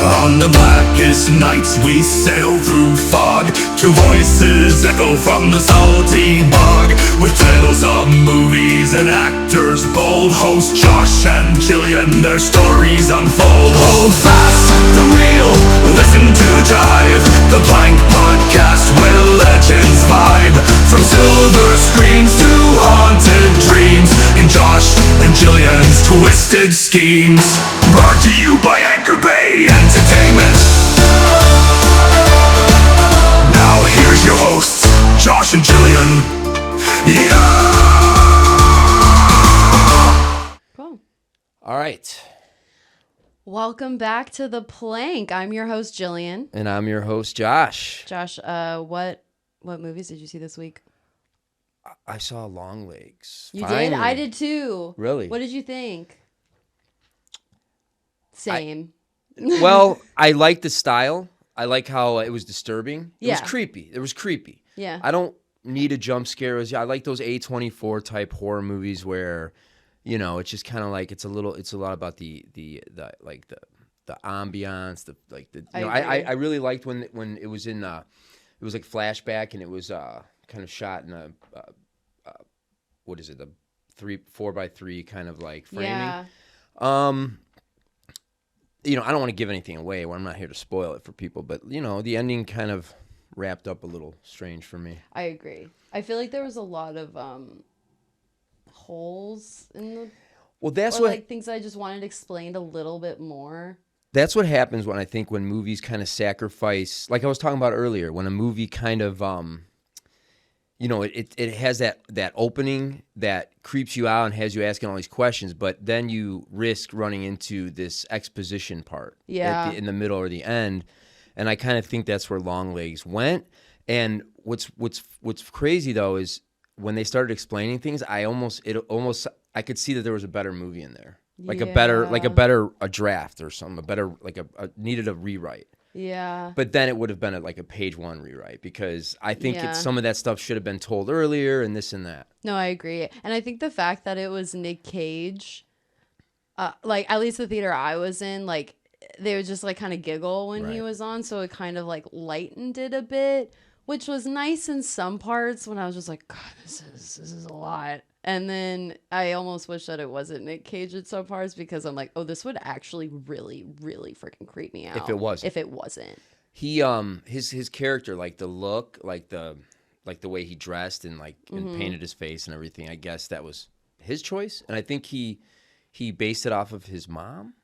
On the blackest nights we sail through fog, two voices echo from the salty bog, with tales of movies and actors bold. Host Josh and Jillian, their stories unfold. Hold fast the wheel, listen to Jive, the Blank Podcast where legends vibe. From silver screens to haunted dreams, in Josh and Jillian's twisted schemes. Brought to you by Anchor Bay Entertainment. Now here's your hosts, Josh and Jillian. Yeah! Cool. All right. Welcome back to The Plank. I'm your host, Jillian. And I'm your host, Josh. Josh, what movies did you see this week? I saw Long Legs. You Finally. did? I did too. Really? What did you think? Same. Well, I like the style. I like how it was disturbing. It was Yeah. creepy. It was creepy. Yeah. I don't need a jump scare. I like those A24 type horror movies where, you know, it's just kind of like it's a lot about the ambiance, I really liked when it was in it was like flashback and it was kind of shot in a what is it, the 4x3 kind of like framing. Yeah. You know, I don't want to give anything away. I'm not here to spoil it for people, but you know, the ending kind of wrapped up a little strange for me. I agree. I feel like there was a lot of holes in the like things I just wanted explained a little bit more. That's what happens when movies kind of sacrifice, like I was talking about earlier, when a movie kind of you know, it has that opening that creeps you out and has you asking all these questions, but then you risk running into this exposition part in the middle or the end, and I kind of think that's where Long Legs went. And what's crazy though is when they started explaining things, I could see that there was a better movie in there, a draft or something, needed a rewrite. Yeah. But then it would have been a page one rewrite because I think some of that stuff should have been told earlier and this and that. No, I agree. And I think the fact that it was Nick Cage, like at least the theater I was in, like they would just like kind of giggle when he was on. So it kind of like lightened it a bit, which was nice in some parts when I was just like, God, this is a lot. And then I almost wish that it wasn't Nick Cage at some parts because I'm like, oh, this would actually really, really freaking creep me out. If it wasn't. He, his character, like the look, like the way he dressed and and painted his face and everything, I guess that was his choice. And I think he based it off of his mom.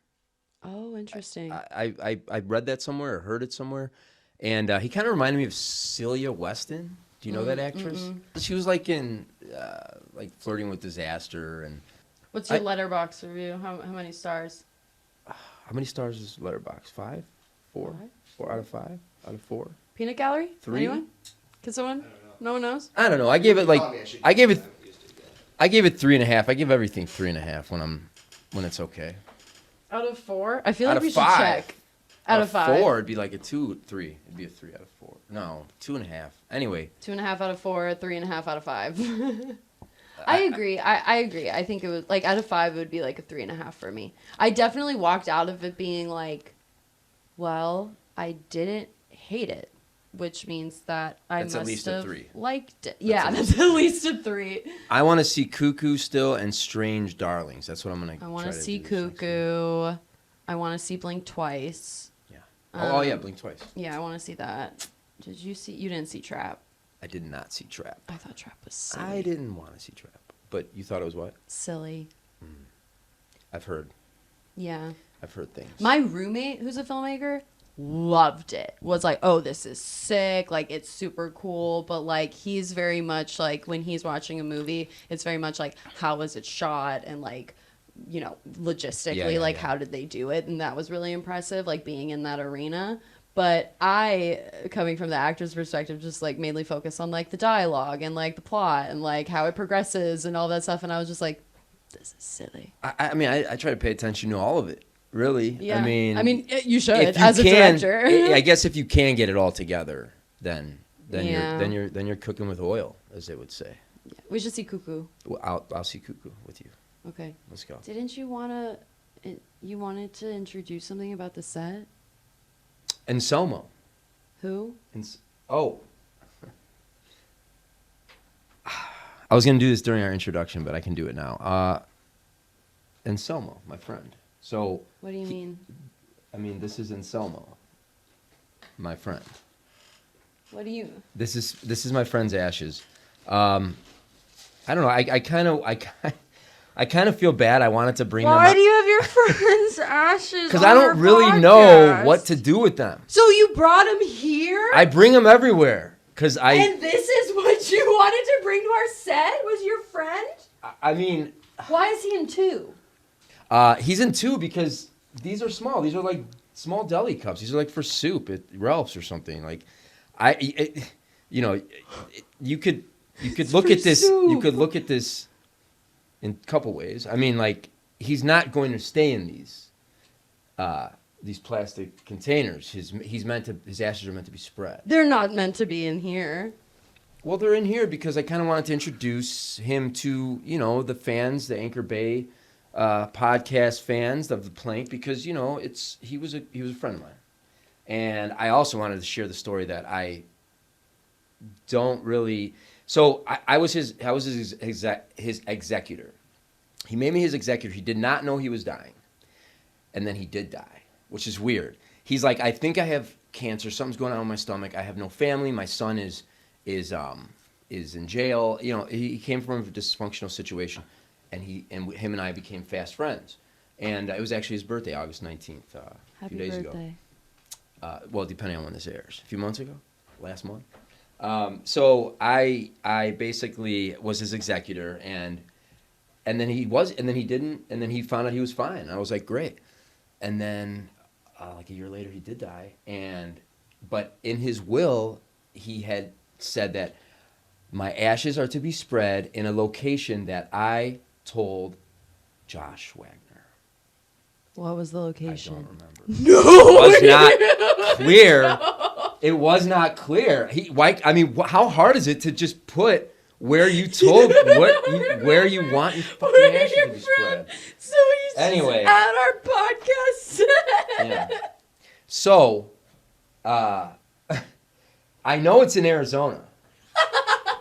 Oh, interesting. I read that somewhere or heard it somewhere. And he kind of reminded me of Celia Weston. Do you know that actress? Mm-mm. She was like in Flirting with Disaster. And what's your Letterboxd review? How many stars? How many stars is Letterboxd? 5? 4? 4 out of 5? Out of 4? Peanut Gallery? 3? Anyone? Can someone? No one knows? I don't know. I gave it 3.5. I give everything 3.5 when it's okay. Out of 4? I feel like we should check. Out of 5. 4, it'd be like a 2, 3. It'd be a 3 out of 4. No, 2.5. Anyway. 2.5 out of 4, 3.5 out of 5. I agree. I agree. I think it was like out of 5, it would be like a 3.5 for me. I definitely walked out of it being like, well, I didn't hate it, which means that I must have liked it. Yeah, that's at least a 3. I want to see Cuckoo still and Strange Darlings. That's what I'm gonna. I want to see Cuckoo. I want to see Blink Twice. Oh yeah, Blink Twice. Yeah, I want to see that. Did you see? You didn't see Trap. I did not see Trap. I thought Trap was silly. I didn't want to see Trap, but you thought it was what? Silly. I've heard. Yeah. I've heard things. My roommate, who's a filmmaker, loved it. Was like, oh, this is sick. Like, it's super cool. But like, he's very much like when he's watching a movie, it's very much like, how was it shot and like, you know, logistically, how did they do it? And that was really impressive, like being in that arena. But I, coming from the actor's perspective, just like mainly focus on like the dialogue and like the plot and like how it progresses and all that stuff. And I was just like, this is silly. I mean, I try to pay attention to all of it. Really? Yeah. I mean, you should as a director. I guess if you can get it all together, then you're cooking with oil, as they would say. Yeah. We should see Cuckoo. Well, I'll see Cuckoo with you. Okay. Let's go. Didn't you wanted to introduce something about the set? Anselmo. Who? Oh. I was going to do this during our introduction, but I can do it now. Anselmo, my friend. So. What do you mean? I mean, this is Anselmo, my friend. What do you? This is my friend's ashes. I don't know. I kind of feel bad. I wanted to bring them Why up. do you have your friend's ashes? Because I don't really know what to do with them. So you brought him here? I bring them everywhere. And this is what you wanted to bring to our set? Was your friend? I mean. Why is he in 2? He's in 2 because these are small. These are like small deli cups. These are like for soup at Ralph's or something. Like, you could look at this. Soup. You could look at this in a couple ways. I mean, like, he's not going to stay in these plastic containers. His ashes are meant to be spread. They're not meant to be in here. Well, they're in here because I kind of wanted to introduce him to, the fans, the Anchor Bay podcast fans of the Plank, because, he was a friend of mine. And I also wanted to share the story that I don't really. So I was his executor. He made me his executor. He did not know he was dying, and then he did die, which is weird. He's like, I think I have cancer. Something's going on with my stomach. I have no family. My son is in jail. He came from a dysfunctional situation, and him and I became fast friends. And it was actually his birthday, August 19th, a few days ago. Well, depending on when this airs, a few months ago, last month. So I basically was his executor, and then he didn't, and then he found out he was fine. And I was like, great. And then like a year later, he did die. But in his will, he had said that my ashes are to be spread in a location that I told Josh Wagner. What was the location? I don't remember. No, it was not clear. No. It was not clear. How hard is it to just put where you told where you want your fucking ashes to be spread? So he's anyway just at our podcast set. Yeah. So, I know it's in Arizona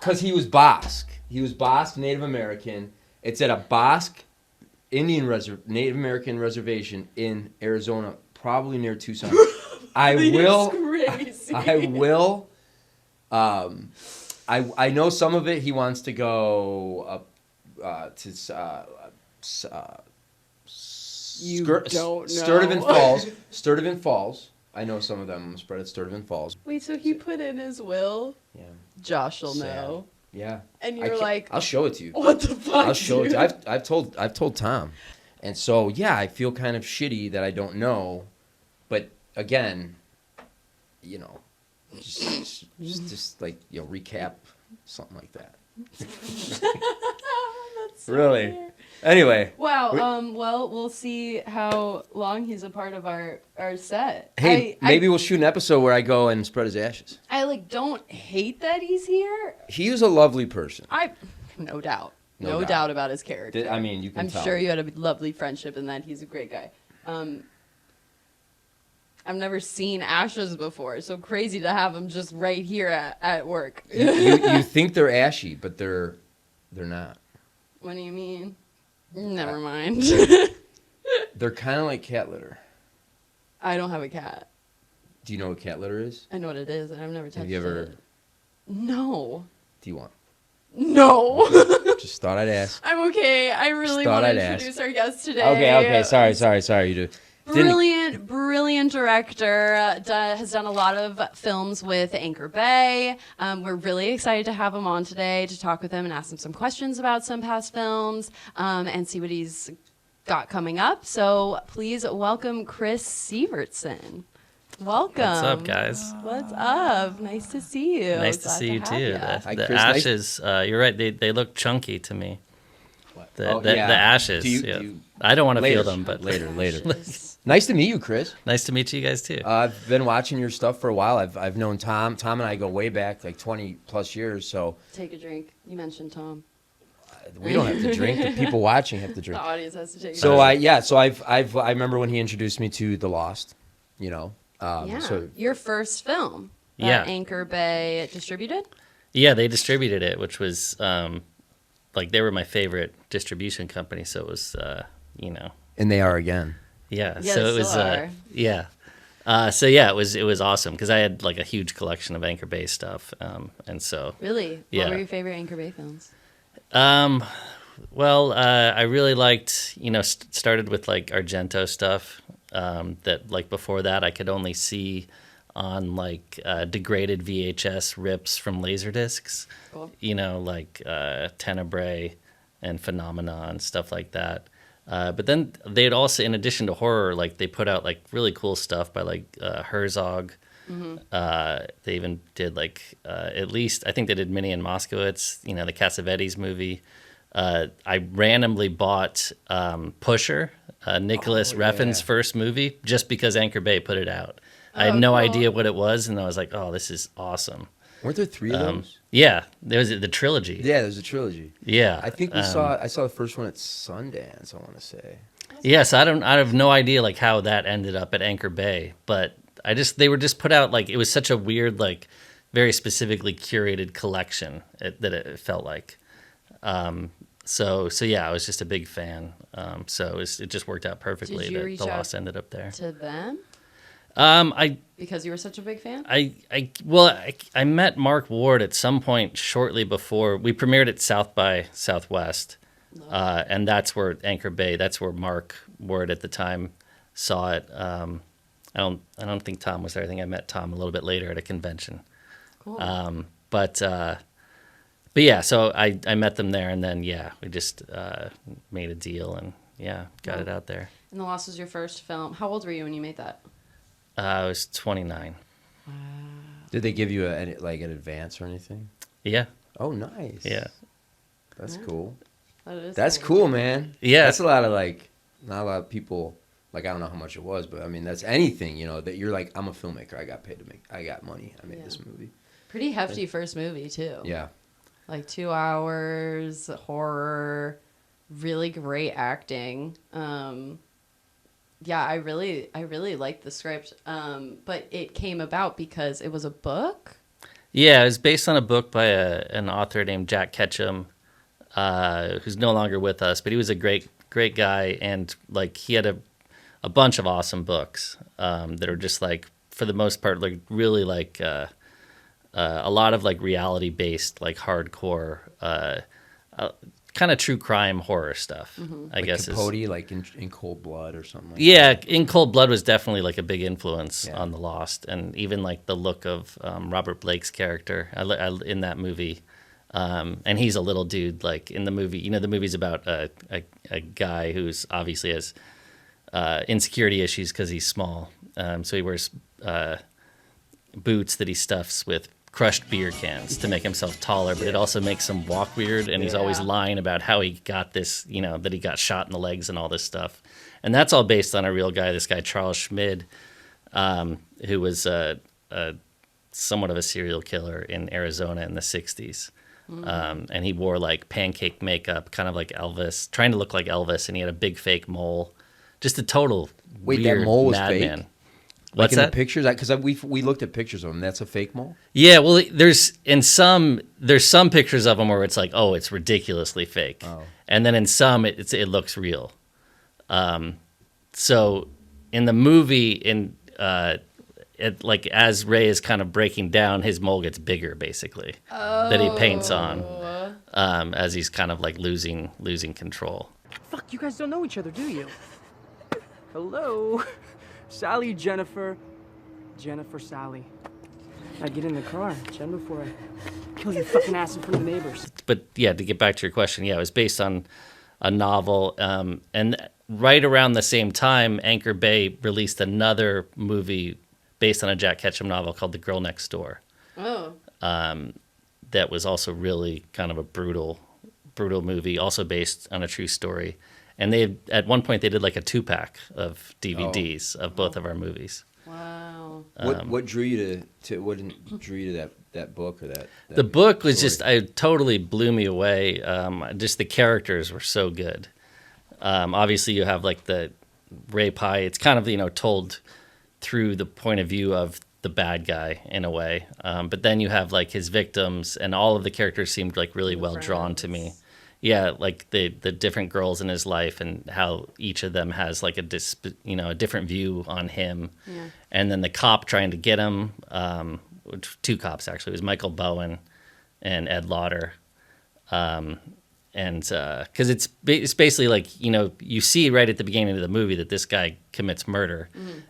because he was Basque. He was Basque Native American. It's at a Basque Native American reservation in Arizona, probably near Tucson. I know some of it. He wants to go up to Sturtevant Falls. I know some of them spread at Sturtevant Falls. Wait, so he put in his will? Yeah. Josh will know. Yeah. And you're like, I'll show it to you. What the fuck? I'll show it to you. I've told Tom. And so, yeah, I feel kind of shitty that I don't know. But again, just like, recap something like that. That's so really? weird. Anyway. Wow. Well, we'll see how long he's a part of our set. Hey, maybe we'll shoot an episode where I go and spread his ashes. I don't hate that he's here. He was a lovely person. No doubt. No doubt about his character. You can I'm tell. sure you had a lovely friendship and that he's a great guy. I've never seen ashes before, so crazy to have him just right here at work. you think they're ashy, but they're not. What do you mean? Never mind. They're kind of like cat litter. I don't have a cat. Do you know what cat litter is? I know what it is, and I've never touched it. Have you ever? No. Do you want? No. Just thought I'd ask. I'm okay. I really want to introduce our guest today. Okay. Sorry. You do. Brilliant director. Has done a lot of films with Anchor Bay. We're really excited to have him on today to talk with him and ask him some questions about some past films and see what he's got coming up. So please welcome Chris Sivertson. Welcome. What's up, guys? What's up? Nice to see you. Nice to see you too. Hi, The Chris. ashes, you're right. They look chunky to me. What? The ashes. Do you I don't want to later, feel them, but later. Nice to meet you, Chris. Nice to meet you guys too. I've been watching your stuff for a while. I've known Tom. Tom and I go way back, like 20 plus years. So take a drink. You mentioned Tom. We don't have to drink. The people watching have to drink. The audience has to take. So I remember when he introduced me to The Lost. Yeah. So Your first film that Yeah. Anchor Bay distributed? Yeah, they distributed it, which was like they were my favorite distribution company. So it was, you know, and they are again. yeah. Yeah, so they it was, still are. yeah. So yeah, it was awesome because I had like a huge collection of Anchor Bay stuff, and so Really? Yeah. What were your favorite Anchor Bay films? well, I really liked, you know, started with like Argento stuff. That like before that I could only see on like degraded VHS rips from Laserdiscs. Cool. You know, like Tenebrae and Phenomena and stuff like that. But then they'd also, in addition to horror, like they put out like really cool stuff by like Herzog. They even did like at least I think they did Minnie and Moskowitz. You know, the Cassavetes movie. I randomly bought Pusher, Nicholas Refn's first movie, just because Anchor Bay put it out. I had no cool. idea what it was, and I was like, "Oh, this is awesome." Weren't there 3 of those? Yeah, there was the trilogy. Yeah, there's a trilogy. Yeah, I think I saw the first one at Sundance, I want to say. Yes, I have no idea like how that ended up at Anchor Bay, but they were just put out like it was such a weird like very specifically curated collection that it felt like. So yeah, I was just a big fan. So it just worked out perfectly Did you that reach the out Lost ended up there. To them? I Because you were such a big fan? I met Mark Ward at some point shortly before we premiered at South by Southwest, and that's where Anchor Bay. That's where Mark Ward at the time saw it. I don't think Tom was there. I think I met Tom a little bit later at a convention. Cool. But yeah, so I met them there, and then yeah, we just made a deal and yeah, got it out there. And The Lost was your first film. How old were you when you made that? I was 29. Did they give you an advance or anything? Yeah, Oh, nice. yeah. That's cool. That is That's very cool, man. Yeah. That's a lot of not a lot of people. Like, I don't know how much it was, but I mean, that's anything, you know, that you're like, I'm a filmmaker. I got paid to make. I got money. I made Yeah. this movie. Pretty hefty first movie, too. Yeah. Like 2 hours, horror, really great acting. Yeah, I really liked the script. But it came about because it was a book. Yeah, it was based on a book by an author named Jack Ketchum, who's no longer with us, but he was a great guy, and like he had a bunch of awesome books that are just like for the most part like really like a lot of like reality based like hardcore kind of true crime horror stuff. I guess Capote, like in Cold Blood or something. Yeah, In Cold Blood was definitely like a big influence Yeah. on The Lost, and even like the look of Robert Blake's character in that movie. And he's a little dude, like in the movie. You know, the movie's about a guy who's obviously has insecurity issues because he's small. So he wears boots that he stuffs with crushed beer cans to make himself taller, but it also makes him walk weird, and he's always Yeah. lying about how he got this, you know, that he got shot in the legs and all this stuff. And that's all based on a real guy, this guy Charles Schmid, who was somewhat of a serial killer in Arizona in the 60s. And he wore like pancake makeup, kind of like Elvis, trying to look like Elvis, and he had a big fake mole. Just a total Wait, weird that mole was madman. fake? What's in that? the pictures? Because we looked at pictures of him. That's a fake mole? Yeah, well, there's some pictures of him where it's like, oh, it's ridiculously fake, and then in some it looks real. So in the movie, like as Ray is kind of breaking down, his mole gets bigger basically that he paints on as he's kind of like losing control. Fuck, you guys don't know each other, do you? Hello? Sally, Jennifer. Jennifer, Sally. Now get in the car, Jen, before I kill your fucking ass in front of the neighbors. But yeah, to get back to your question, yeah, it was based on a novel. And right around the same time, Anchor Bay released another movie based on a Jack Ketchum novel called The Girl Next Door. Oh. That was also really kind of a brutal movie, also based on a true story. And at one point they did like a 2-pack of DVDs of both of our movies. Wow. What drew you to that book or that The book was story? just, it totally blew me away. Just the characters were so good. Obviously you have like the Ray Pye, it's kind of, you know, told through the point of view of the bad guy in a way. But then you have like his victims, and all of the characters seemed like really well drawn to me. Yeah, like the different girls in his life and how each of them has like a different view on him. Yeah. And then the cop trying to get him, two cops actually, it was Michael Bowen and Ed Lauder. And because it's basically like, you know, you see right at the beginning of the movie that this guy commits murder,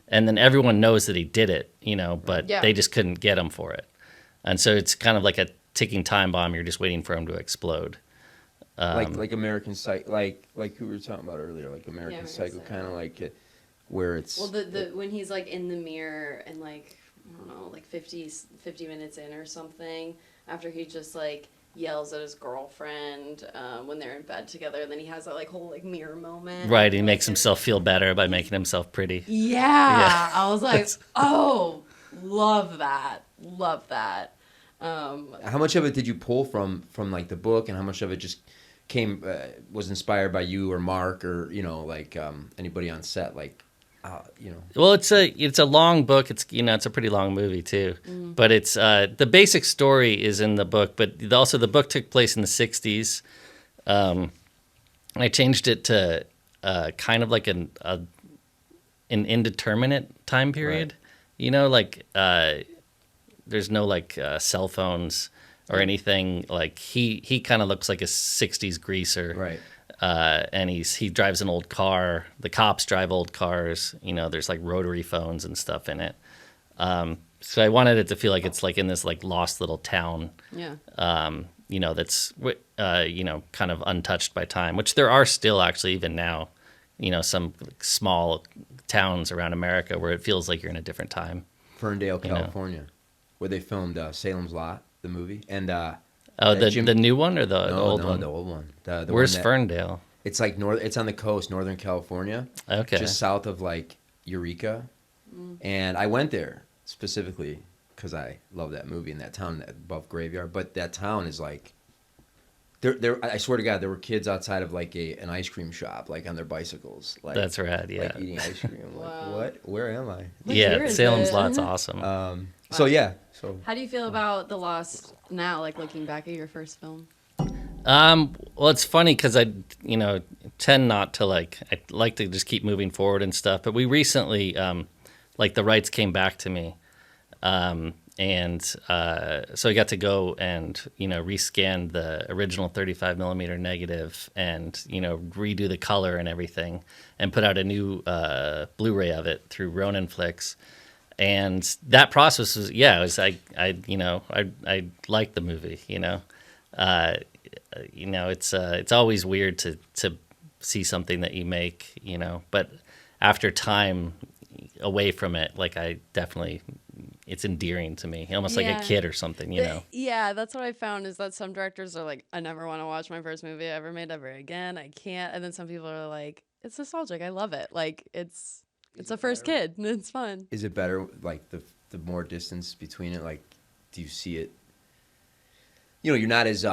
and then everyone knows that he did it, you know, but they just couldn't get him for it. And so it's kind of like a ticking time bomb. You're just waiting for him to explode. Like American Psycho, like we were talking about earlier, like American Psycho, kind of like it, where it's... Well, the when he's like in the mirror and like, I don't know, like 50 minutes in or something, after he just like yells at his girlfriend when they're in bed together, and then he has that like whole like mirror moment. Right, he makes himself feel better by making himself pretty. Yeah. I was like, oh, love that. How much of it did you pull from like the book, and how much of it just was inspired by you or Mark or, you know, like anybody on set, like, you know? Well, it's a long book. It's, you know, it's a pretty long movie too, but it's the basic story is in the book, but also the book took place in the 60s. I changed it to kind of like an indeterminate time period, you know, like there's no like cell phones or anything. Like he kind of looks like a 60s greaser. Right. And he drives an old car. The cops drive old cars. You know, there's like rotary phones and stuff in it. So I wanted it to feel like it's like in this like lost little town. Yeah. You know, that's you know, kind of untouched by time, which there are still actually even now. You know, some small towns around America where it feels like you're in a different time. Ferndale, California, where they filmed Salem's Lot, the movie, and the new one or the old one? No, the old one. Where's Ferndale? It's like it's on the coast, Northern California. Okay. Just south of like Eureka, and I went there specifically because I love that movie and that town above Graveyard. But that town is like, there. I swear to God, there were kids outside of like an ice cream shop, like on their bicycles. Like, that's rad. Yeah. Like eating ice cream. I'm like, what? Where am I? Yeah, Salem's Lot's awesome. So yeah. So how do you feel about The Lost now, like looking back at your first film? Well, it's funny because I, you know, tend not to I like to just keep moving forward and stuff. But we recently, like the rights came back to me. And so I got to go and, you know, rescan the original 35 millimeter negative and, you know, redo the color and everything and put out a new Blu-ray of it through Ronin Flicks. And that process was, it was, I liked the movie, you know. You know, it's always weird to see something that you make, you know, but after time away from it, like I definitely, it's endearing to me, almost like a kid or something, you know. Yeah, that's what I found is that some directors are like, I never want to watch my first movie I ever made ever again. I can't. And then some people are like, it's nostalgic. I love it. Like it's a first kid and it's fun. Is it better, like the more distance between it? Like, do you see it? You know, you're not as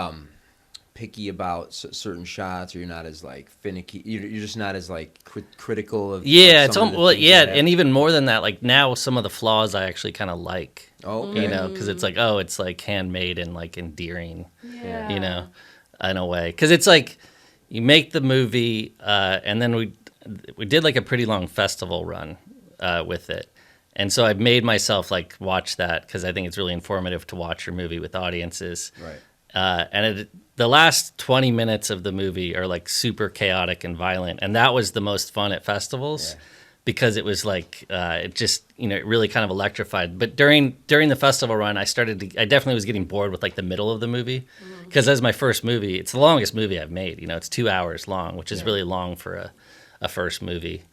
picky about certain shots, or you're not as like finicky. You're just not as like critical of. Yeah, of it's and even more than that. Like now, some of the flaws I actually kind of like. Oh, okay. You know, because it's like, oh, it's like handmade and like endearing. Yeah. You know, in a way, because it's like you make the movie, and then we did like a pretty long festival run with it. And so I made myself like watch that because I think it's really informative to watch your movie with audiences. Right. And the last 20 minutes of the movie are like super chaotic and violent. And that was the most fun at festivals because it was like, it just, you know, it really kind of electrified. But during the festival run, I definitely was getting bored with like the middle of the movie because as my first movie, it's the longest movie I've made. You know, it's 2 hours long, which is really long for a first movie.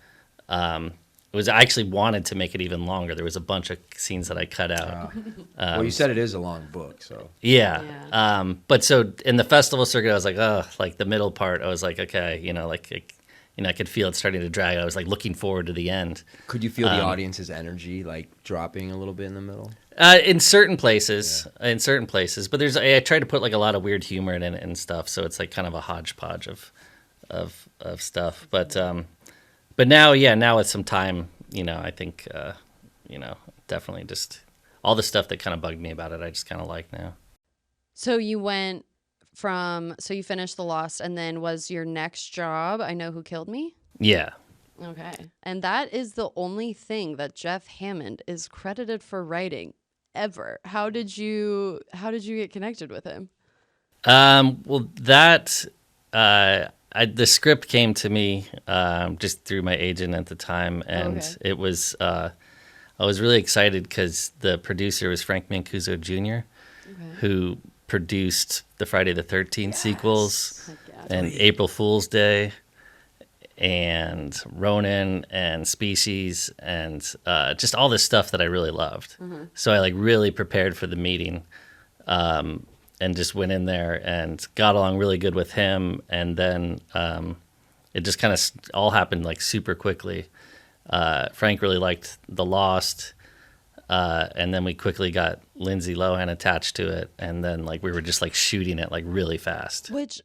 I actually wanted to make it even longer. There was a bunch of scenes that I cut out. Well, you said it is a long book, so. Yeah. But so in the festival circuit, I was like, oh, like the middle part, I was like, okay, you know, I could feel it starting to drag. I was like looking forward to the end. Could you feel the audience's energy like dropping a little bit in the middle? In certain places, but I tried to put like a lot of weird humor in it and stuff. So it's like kind of a hodgepodge of stuff. But now with some time, you know, I think definitely just all the stuff that kind of bugged me about it, I just kind of like now. So you went so you finished The Lost, and then was your next job I Know Who Killed Me? Yeah. Okay. And that is the only thing that Jeff Hammond is credited for writing ever. How did you get connected with him? Well, that the script came to me just through my agent at the time, and it was I was really excited because the producer was Frank Mancuso Jr., who produced the Friday the 13th sequels and April Fool's Day and Ronin and Species and just all this stuff that I really loved. So I like really prepared for the meeting. And just went in there and got along really good with him. And then it just kind of all happened like super quickly. Frank really liked The Lost. And then we quickly got Lindsay Lohan attached to it. And then like we were just like shooting it like really fast. Which,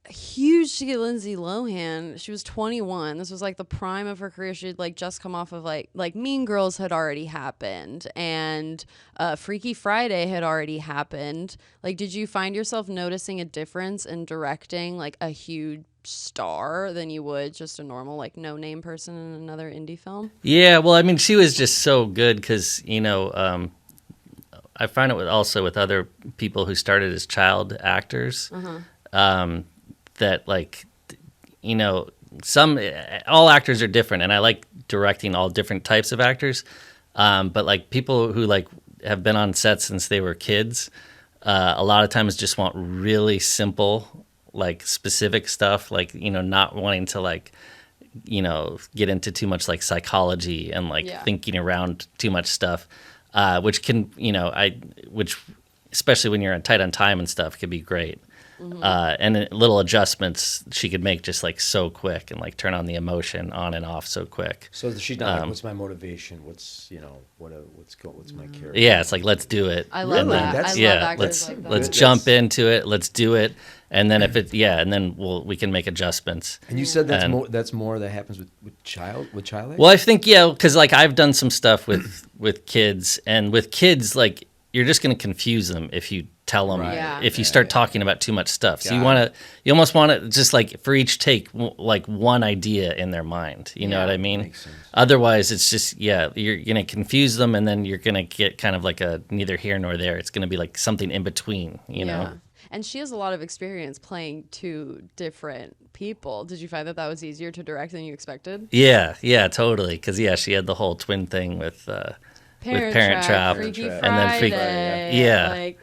huge to get Lindsay Lohan. She was 21. This was like the prime of her career. She had like just come off of like Mean Girls had already happened, and Freaky Friday had already happened. Like, did you find yourself noticing a difference in directing like a huge star than you would just a normal like no name person in another indie film? Yeah, well, I mean, she was just so good because I find it also with other people who started as child actors. That like, all actors are different, and I like directing all different types of actors. But like people who like have been on set since they were kids, a lot of times just want really simple, like specific stuff, like, not wanting to like, get into too much like psychology and like thinking around too much stuff, which can, which especially when you're tight on time and stuff, could be great. And little adjustments she could make just like so quick and like turn on the emotion on and off so quick. So she's not like, what's my motivation? What's my character? Yeah, it's like, let's do it. I love that. I love actors like that. Let's jump into it. Let's do it. And then and then we can make adjustments. And you said that's more that happens with child age? Well, I think, because like I've done some stuff with kids, and with kids, like you're just going to confuse them if you tell them, if you start talking about too much stuff. So you almost want to just like for each take, like one idea in their mind. You know what I mean? Makes sense. Otherwise, it's just, you're going to confuse them, and then you're going to get kind of like a neither here nor there. It's going to be like something in between, you know? And she has a lot of experience playing two different people. Did you find that was easier to direct than you expected? Yeah, totally. Because, she had the whole twin thing with Parent Trap, Freaky and then Friday.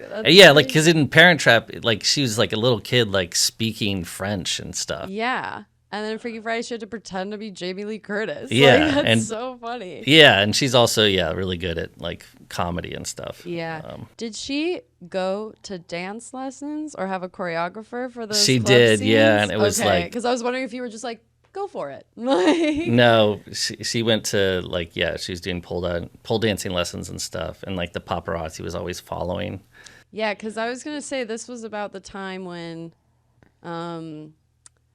like because in Parent Trap, like she was like a little kid, like speaking French and stuff. Yeah, and then in Freaky Friday, she had to pretend to be Jamie Lee Curtis. Yeah, like, that's and so funny. Yeah, and she's also really good at like comedy and stuff. Yeah. Did she go to dance lessons or have a choreographer for those? She club did, scenes? yeah, and it was like, because I was wondering if you were just like, go for it. No, she went to like, she was doing pole dancing lessons and stuff, and like the paparazzi was always following. Yeah, because I was gonna say this was about the time when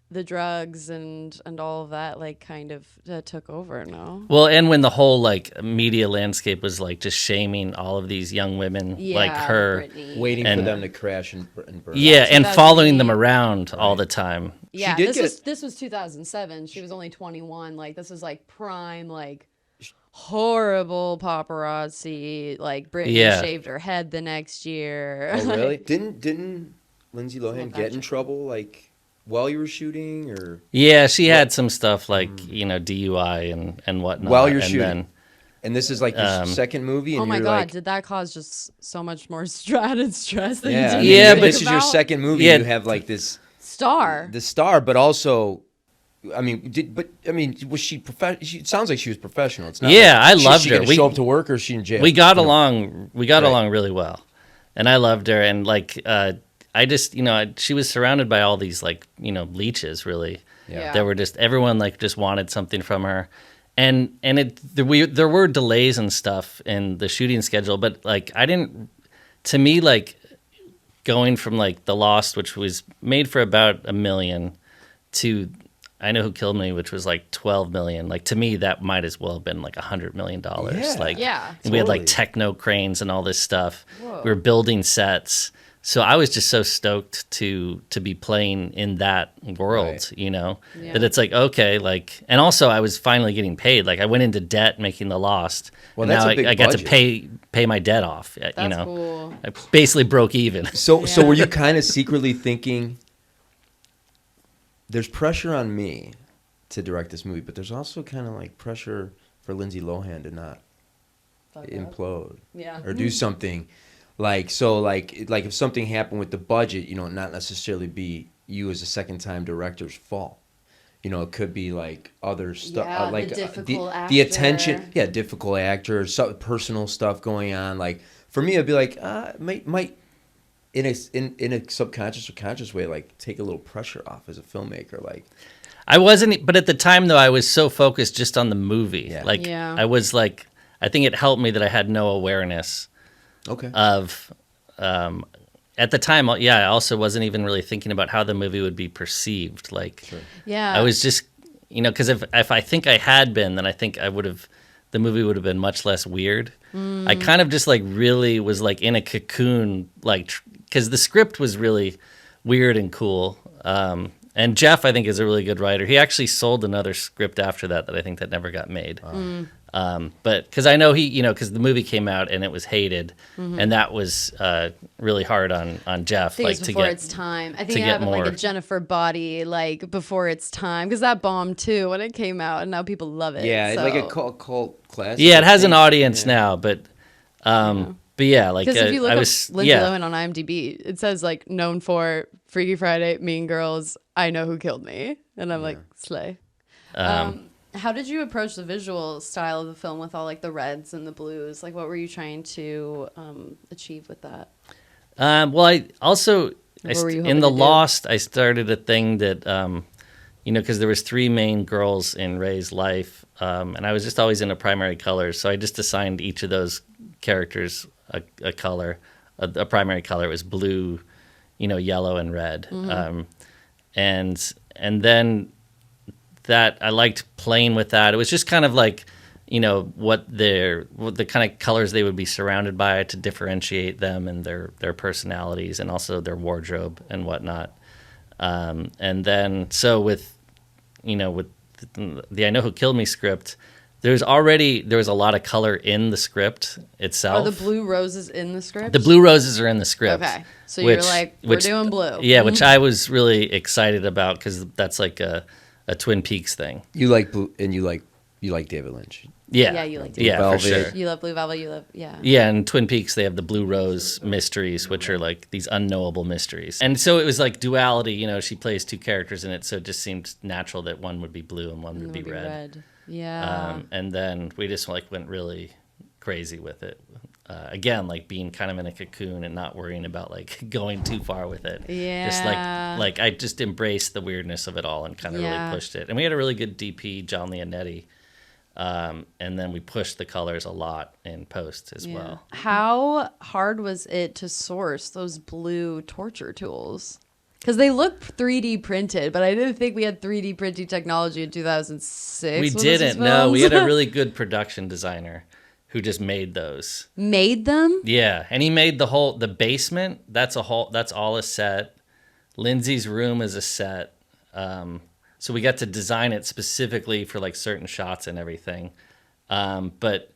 the drugs and all of that like kind of took over. No, well, and when the whole like media landscape was like just shaming all of these young women like her, Britney. Waiting for them to crash and burn. And following them around all the time. Yeah, this was 2007. She was only 21. Like, this is like prime, like horrible paparazzi. Like, Britney shaved her head the next year. Oh, really? Didn't Lindsay Lohan get in trouble like while you were shooting, or? Yeah, she had some stuff like DUI and whatnot. While you're shooting. And this is like your second movie. And oh my God! Like, did that cause just so much more added stress? Than yeah, you didn't but this is your second movie. Yeah. You have like this. The star, but also, was she professional? It sounds like she was professional. It's not. Yeah, I loved her. We show up to work, or is she in jail? We got along. We got along really well, and I loved her. And like, I just, she was surrounded by all these like, leeches. Really, there were just everyone like just wanted something from her, and there were delays and stuff in the shooting schedule, but like to me like. Going from like The Lost, which was made for about $1 million, to I Know Who Killed Me, which was like 12 million. Like to me, that might as well have been like $100 million. Yeah. Like, Yeah. and we had like Totally. techno cranes and all this stuff. Whoa. We were building sets. So I was just so stoked to be playing in that world, Right. you know, Yeah. that it's like, okay, like, and also I was finally getting paid. Like I went into debt making The Lost. Well, and that's now a big I got to budget. pay my debt off, you That's know. cool. I basically broke even. So Yeah. were you kind of secretly thinking, there's pressure on me to direct this movie, but there's also kind of like pressure for Lindsay Lohan to not Fuck up. implode Yeah. or do something like if something happened with the budget, you know, not necessarily be you as a second time director's fault. You know, it could be like other stuff, Yeah, the like difficult the attention, actor. difficult actor, personal stuff going on. Like for me, it'd be like might in a subconscious or conscious way, like take a little pressure off as a filmmaker. Like I wasn't, but at the time though, I was so focused just on the movie. Yeah. Like Yeah. I was like, I think it helped me that I had no awareness okay, of, at the time, I also wasn't even really thinking about how the movie would be perceived. Like Yeah. I was just, you know, because if I think I had been, then I think the movie would have been much less weird. I kind of just like really was like in a cocoon, like, because the script was really weird and cool. And Jeff, I think, is a really good writer. He actually sold another script after that I think that never got made. But because I know because the movie came out and it was hated, and that was really hard on Jeff. I think Like it's to before get its time. I to think get having like more. a Jennifer body like before its time because that bombed too when it came out and now people love it. yeah, it's so. like a cult classic. Yeah, it I has an think. audience Yeah. now, but yeah, like Because if you look I up was Lindsay yeah. Lohan on IMDb, it says like known for Freaky Friday, Mean Girls, I Know Who Killed Me, and I'm like slay. How did you approach the visual style of the film with all like the reds and the blues? Like, what were you trying to achieve with that? Well, I also What were you hoping in The to do? Lost, I started a thing that because there was 3 main girls in Ray's life, and I was just always into primary colors, so I just assigned each of those characters a color, a primary color. It was blue, yellow, and red, and then that I liked playing with that. It was just kind of like, what the kind of colors they would be surrounded by to differentiate them and their personalities and also their wardrobe and whatnot. And then so with the I Know Who Killed Me script, there was a lot of color in the script itself. Are the blue roses in the script? The blue roses are in the script. Okay, so you're like, we're doing blue. Yeah, which I was really excited about because that's like a Twin Peaks thing. You like blue, and you like David Lynch. Yeah, Yeah, you like David yeah, for Velvet. sure. You love Blue Velvet. You love yeah. Yeah, in Twin Peaks they have the Blue Rose mysteries, which are like these unknowable mysteries. And so it was like duality. She plays 2 characters in it, so it just seemed natural that one would be blue and one would be red. Yeah. And then we just like went really crazy with it. Again, like being kind of in a cocoon and not worrying about like going too far with it. Yeah. Just like I just embraced the weirdness of it all and kind of Yeah. really pushed it. And we had a really good DP, John Leonetti. And then we pushed the colors a lot in post as well. How hard was it to source those blue torture tools? Because they look 3D printed, but I didn't think we had 3D printing technology in 2006. We when this was didn't. No, we had a filmed. really good production designer who just made those. Made them? Yeah, and he made the basement. That's all a set. Lindsay's room is a set. So we got to design it specifically for like certain shots and everything. But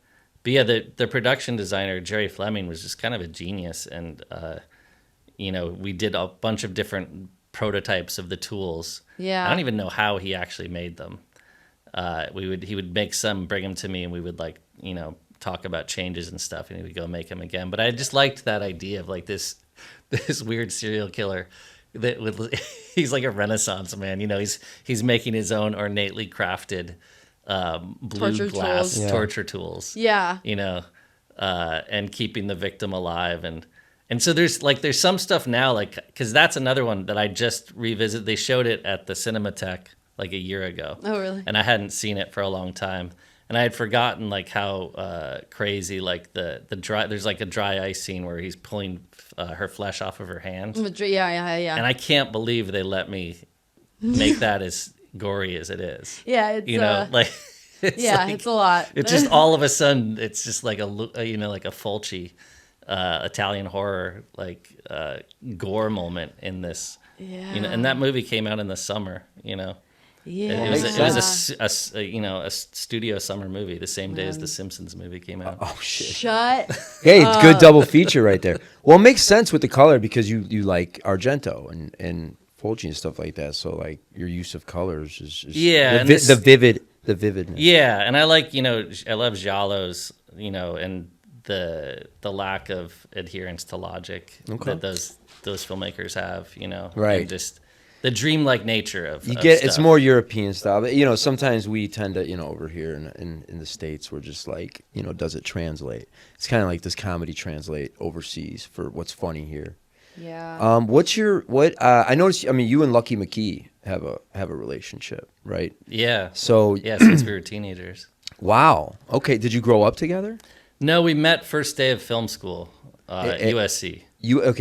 yeah, the production designer Jerry Fleming was just kind of a genius, and we did a bunch of different prototypes of the tools. Yeah. I don't even know how he actually made them. He would make some, bring them to me, and we would like talk about changes and stuff, and he would go make them again. But I just liked that idea of like this weird serial killer he's like a Renaissance man. He's making his own ornately crafted blue Torture glass tools. torture tools. Yeah. And keeping the victim alive, and so there's some stuff now, like, because that's another one that I just revisited. They showed it at the Cinematheque like a year ago. Oh, really? And I hadn't seen it for a long time, and I had forgotten like how crazy like the dry. There's like a dry ice scene where he's pulling her flesh off of her hand. Yeah. And I can't believe they let me make that as gory as it is. Yeah, it's like it's a lot. It's just all of a sudden it's just like like a Fulci Italian horror like gore moment in this. Yeah. And that movie came out in the summer. Yeah. It was a studio summer movie the same day as the Simpsons movie came out. Oh shit! Shut. Hey, it's good double feature right there. Well, it makes sense with the color because you like Argento and Fulci and stuff like that. So like your use of colors is Yeah, the vividness. Yeah, and I like I love giallos, and the lack of adherence to logic that those filmmakers have, Right. and just the dreamlike nature of It's stuff. more European style. But, sometimes we tend to, over here in the States, we're just like, does it translate? It's kind of like, does comedy translate overseas for what's funny here? Yeah. I noticed, you and Lucky McKee have a relationship, right? Yeah. So, Yeah, since we were teenagers. wow. Okay. Did you grow up together? No, we met first day of film school, USC.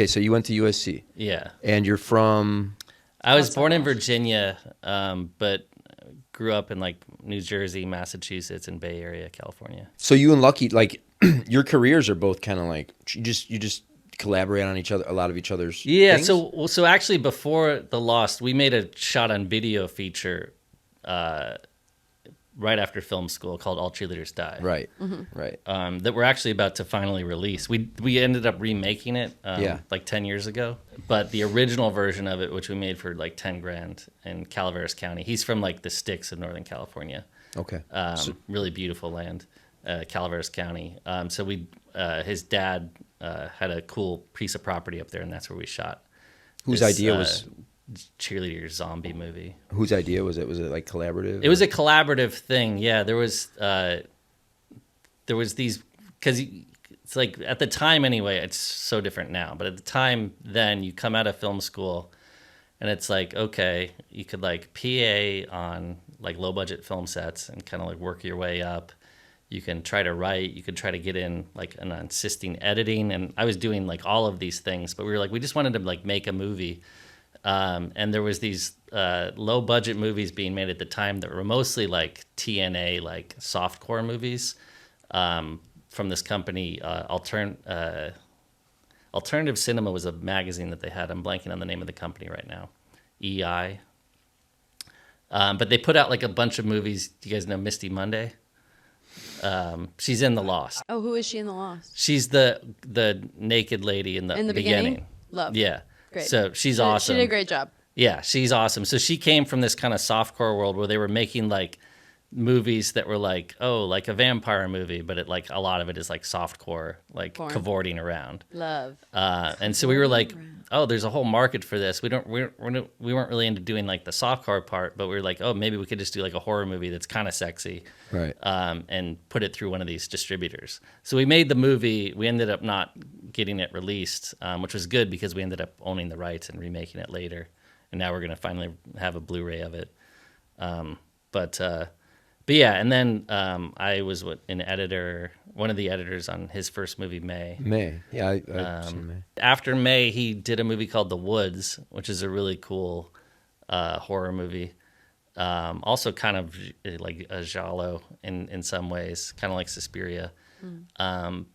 So you went to USC. Yeah. And you're from... I was born in Virginia, but grew up in like New Jersey, Massachusetts, and Bay Area, California. So you and Lucky, like, your careers are both kind of like you just collaborate on a lot of each other's. Yeah. things? So actually, before The Lost, we made a shot on video feature right after film school called All Cheerleaders Die. Right. Right. That we're actually about to finally release. We ended up remaking it like 10 years ago. But the original version of it, which we made for like 10 grand in Calaveras County, he's from like the sticks of Northern California. Okay. Really beautiful land, Calaveras County. So his dad had a cool piece of property up there, and that's where we shot. Whose this, idea was... cheerleader zombie movie. Whose idea was it? Was it like collaborative? It was a collaborative thing. Yeah, there was these, because it's like at the time anyway, it's so different now. But at the time then, you come out of film school, and it's like, okay, you could like PA on like low budget film sets and kind of like work your way up. You can try to write. You could try to get in like an assisting editing, and I was doing like all of these things. But we were like, we just wanted to like make a movie. And there was these low budget movies being made at the time that were mostly like TNA, like softcore movies from this company. Alternative Cinema was a magazine that they had. I'm blanking on the name of the company right now. EI. But they put out like a bunch of movies. Do you guys know Misty Monday? She's in The Lost. Oh, who is she in The Lost? She's the naked lady in the beginning. Love. Yeah. Great. So she's awesome. She did a great job. Yeah, she's awesome. So she came from this kind of softcore world where they were making like movies that were like, oh, like a vampire movie, but it like a lot of it is like softcore, like cavorting around. Love. And so we were like, oh, there's a whole market for this. We weren't really into doing like the softcore part, but we were like, oh, maybe we could just do like a horror movie that's kind of sexy, right? And put it through one of these distributors. So we made the movie. We ended up not getting it released, which was good because we ended up owning the rights and remaking it later. And now we're gonna finally have a Blu-ray of it. But yeah, and then I was one of the editors on his first movie, May. Yeah, I've seen May. After May, he did a movie called The Woods, which is a really cool horror movie. Also kind of like a giallo in some ways, kind of like Suspiria.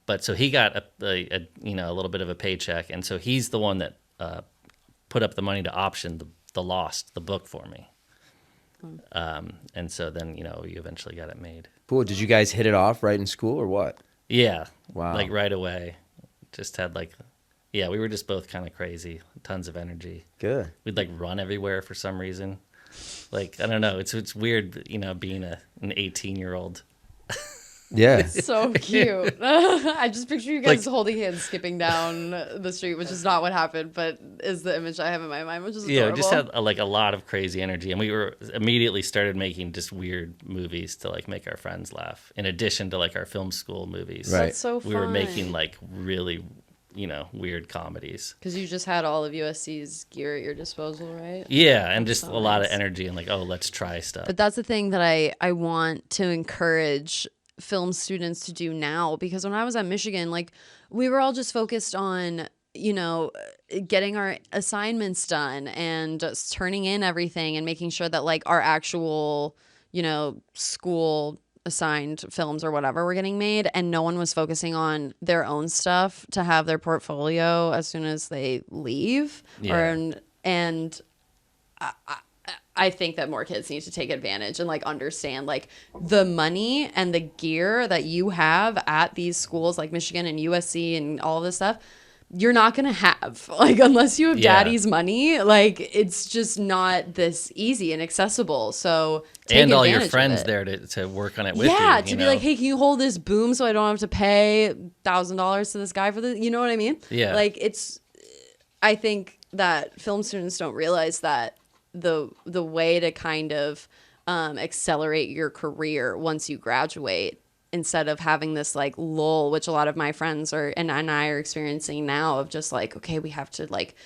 But so he got a little bit of a paycheck, and so he's the one that put up the money to option the Lost, the book, for me. And so then, we eventually got it made. Cool. Did you guys hit it off right in school or what? Yeah. Wow. Like right away. Just had we were just both kind of crazy, tons of energy. Good. We'd like run everywhere for some reason. Like, I don't know. It's weird, being an 18-year-old. Yeah. So cute. I just picture you guys holding hands skipping down the street, which is not what happened, but is the image I have in my mind, which is adorable. Yeah, we just had a lot of crazy energy, and we were immediately started making just weird movies to like make our friends laugh. In addition to like our film school movies, Right? That's so fun. We were making like really, weird comedies. Because you just had all of USC's gear at your disposal, right? Yeah, and just so a lot of nice. energy and like, oh, let's try stuff. But that's the thing that I want to encourage film students to do now, because when I was at Michigan, like we were all just focused on getting our assignments done and just turning in everything and making sure that like our actual, school assigned films or whatever were getting made, and no one was focusing on their own stuff to have their portfolio as soon as they leave. Yeah. And I think that more kids need to take advantage and like understand like the money and the gear that you have at these schools like Michigan and USC and all this stuff. You're not going to have, like, unless you have daddy's money, like, it's just not this easy and accessible. So take and all your advantage of friends it. there to work on it with you. Yeah, to you be know? like, hey, can you hold this boom so I don't have to pay $1,000 to this guy for this? You know what I mean? Yeah. Like, I think that film students don't realize that the way to kind of accelerate your career once you graduate, instead of having this like lull, which a lot of my friends and I are experiencing now, of just like, okay, we have to like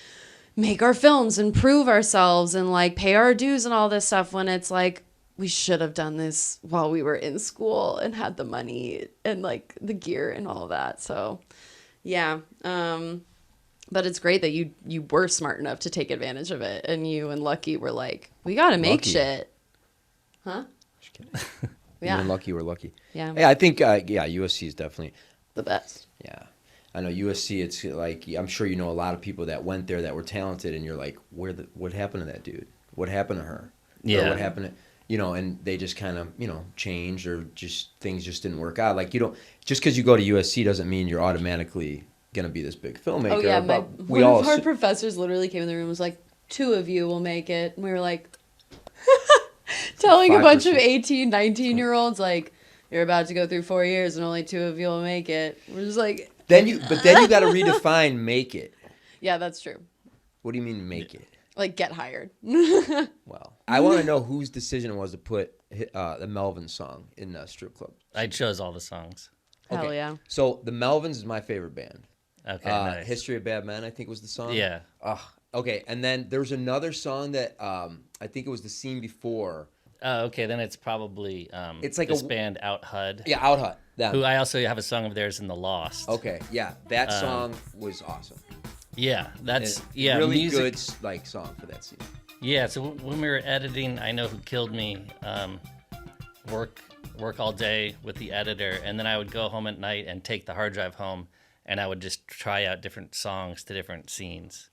make our films and prove ourselves and like pay our dues and all this stuff, when it's like, we should have done this while we were in school and had the money and like the gear and all of that. So yeah. But it's great that you were smart enough to take advantage of it, and you and Lucky were like, we got to make Lucky. shit. Huh? Just kidding. Yeah. Even lucky, we're lucky. Yeah. Yeah, I think USC is definitely. The best. Yeah, I know USC. It's like I'm sure you know a lot of people that went there that were talented, and you're like, what happened to that dude? What happened to her? Yeah. Or what happened to and they just kind of changed, or just things just didn't work out. Like just because you go to USC doesn't mean you're automatically gonna be this big filmmaker. Oh yeah, but one of our professors literally came in the room and was like, 2 of you will make it. And we were like, telling a bunch of 18, 19-year-olds like, you're about to go through 4 years and only 2 of you will make it. We're just like, then you got to redefine make it. yeah, that's true. What do you mean make it? Like, get hired. Well, I want to know whose decision it was to put the Melvin song in the strip club. I chose all the songs. Hell Okay. yeah. So the Melvins is my favorite band. Okay, nice. History of Bad Men, I think, was the song. Yeah. Okay, and then there was another song that I think it was the scene before. Okay, then it's probably It's like this band Out HUD. Yeah, Out Hut. Them. Who I also have a song of theirs in The Lost. Okay, yeah, that song was awesome. Yeah, that's And really music. good song for that scene. Yeah, so when we were editing I Know Who Killed Me, work all day with the editor, and then I would go home at night and take the hard drive home, and I would just try out different songs to different scenes,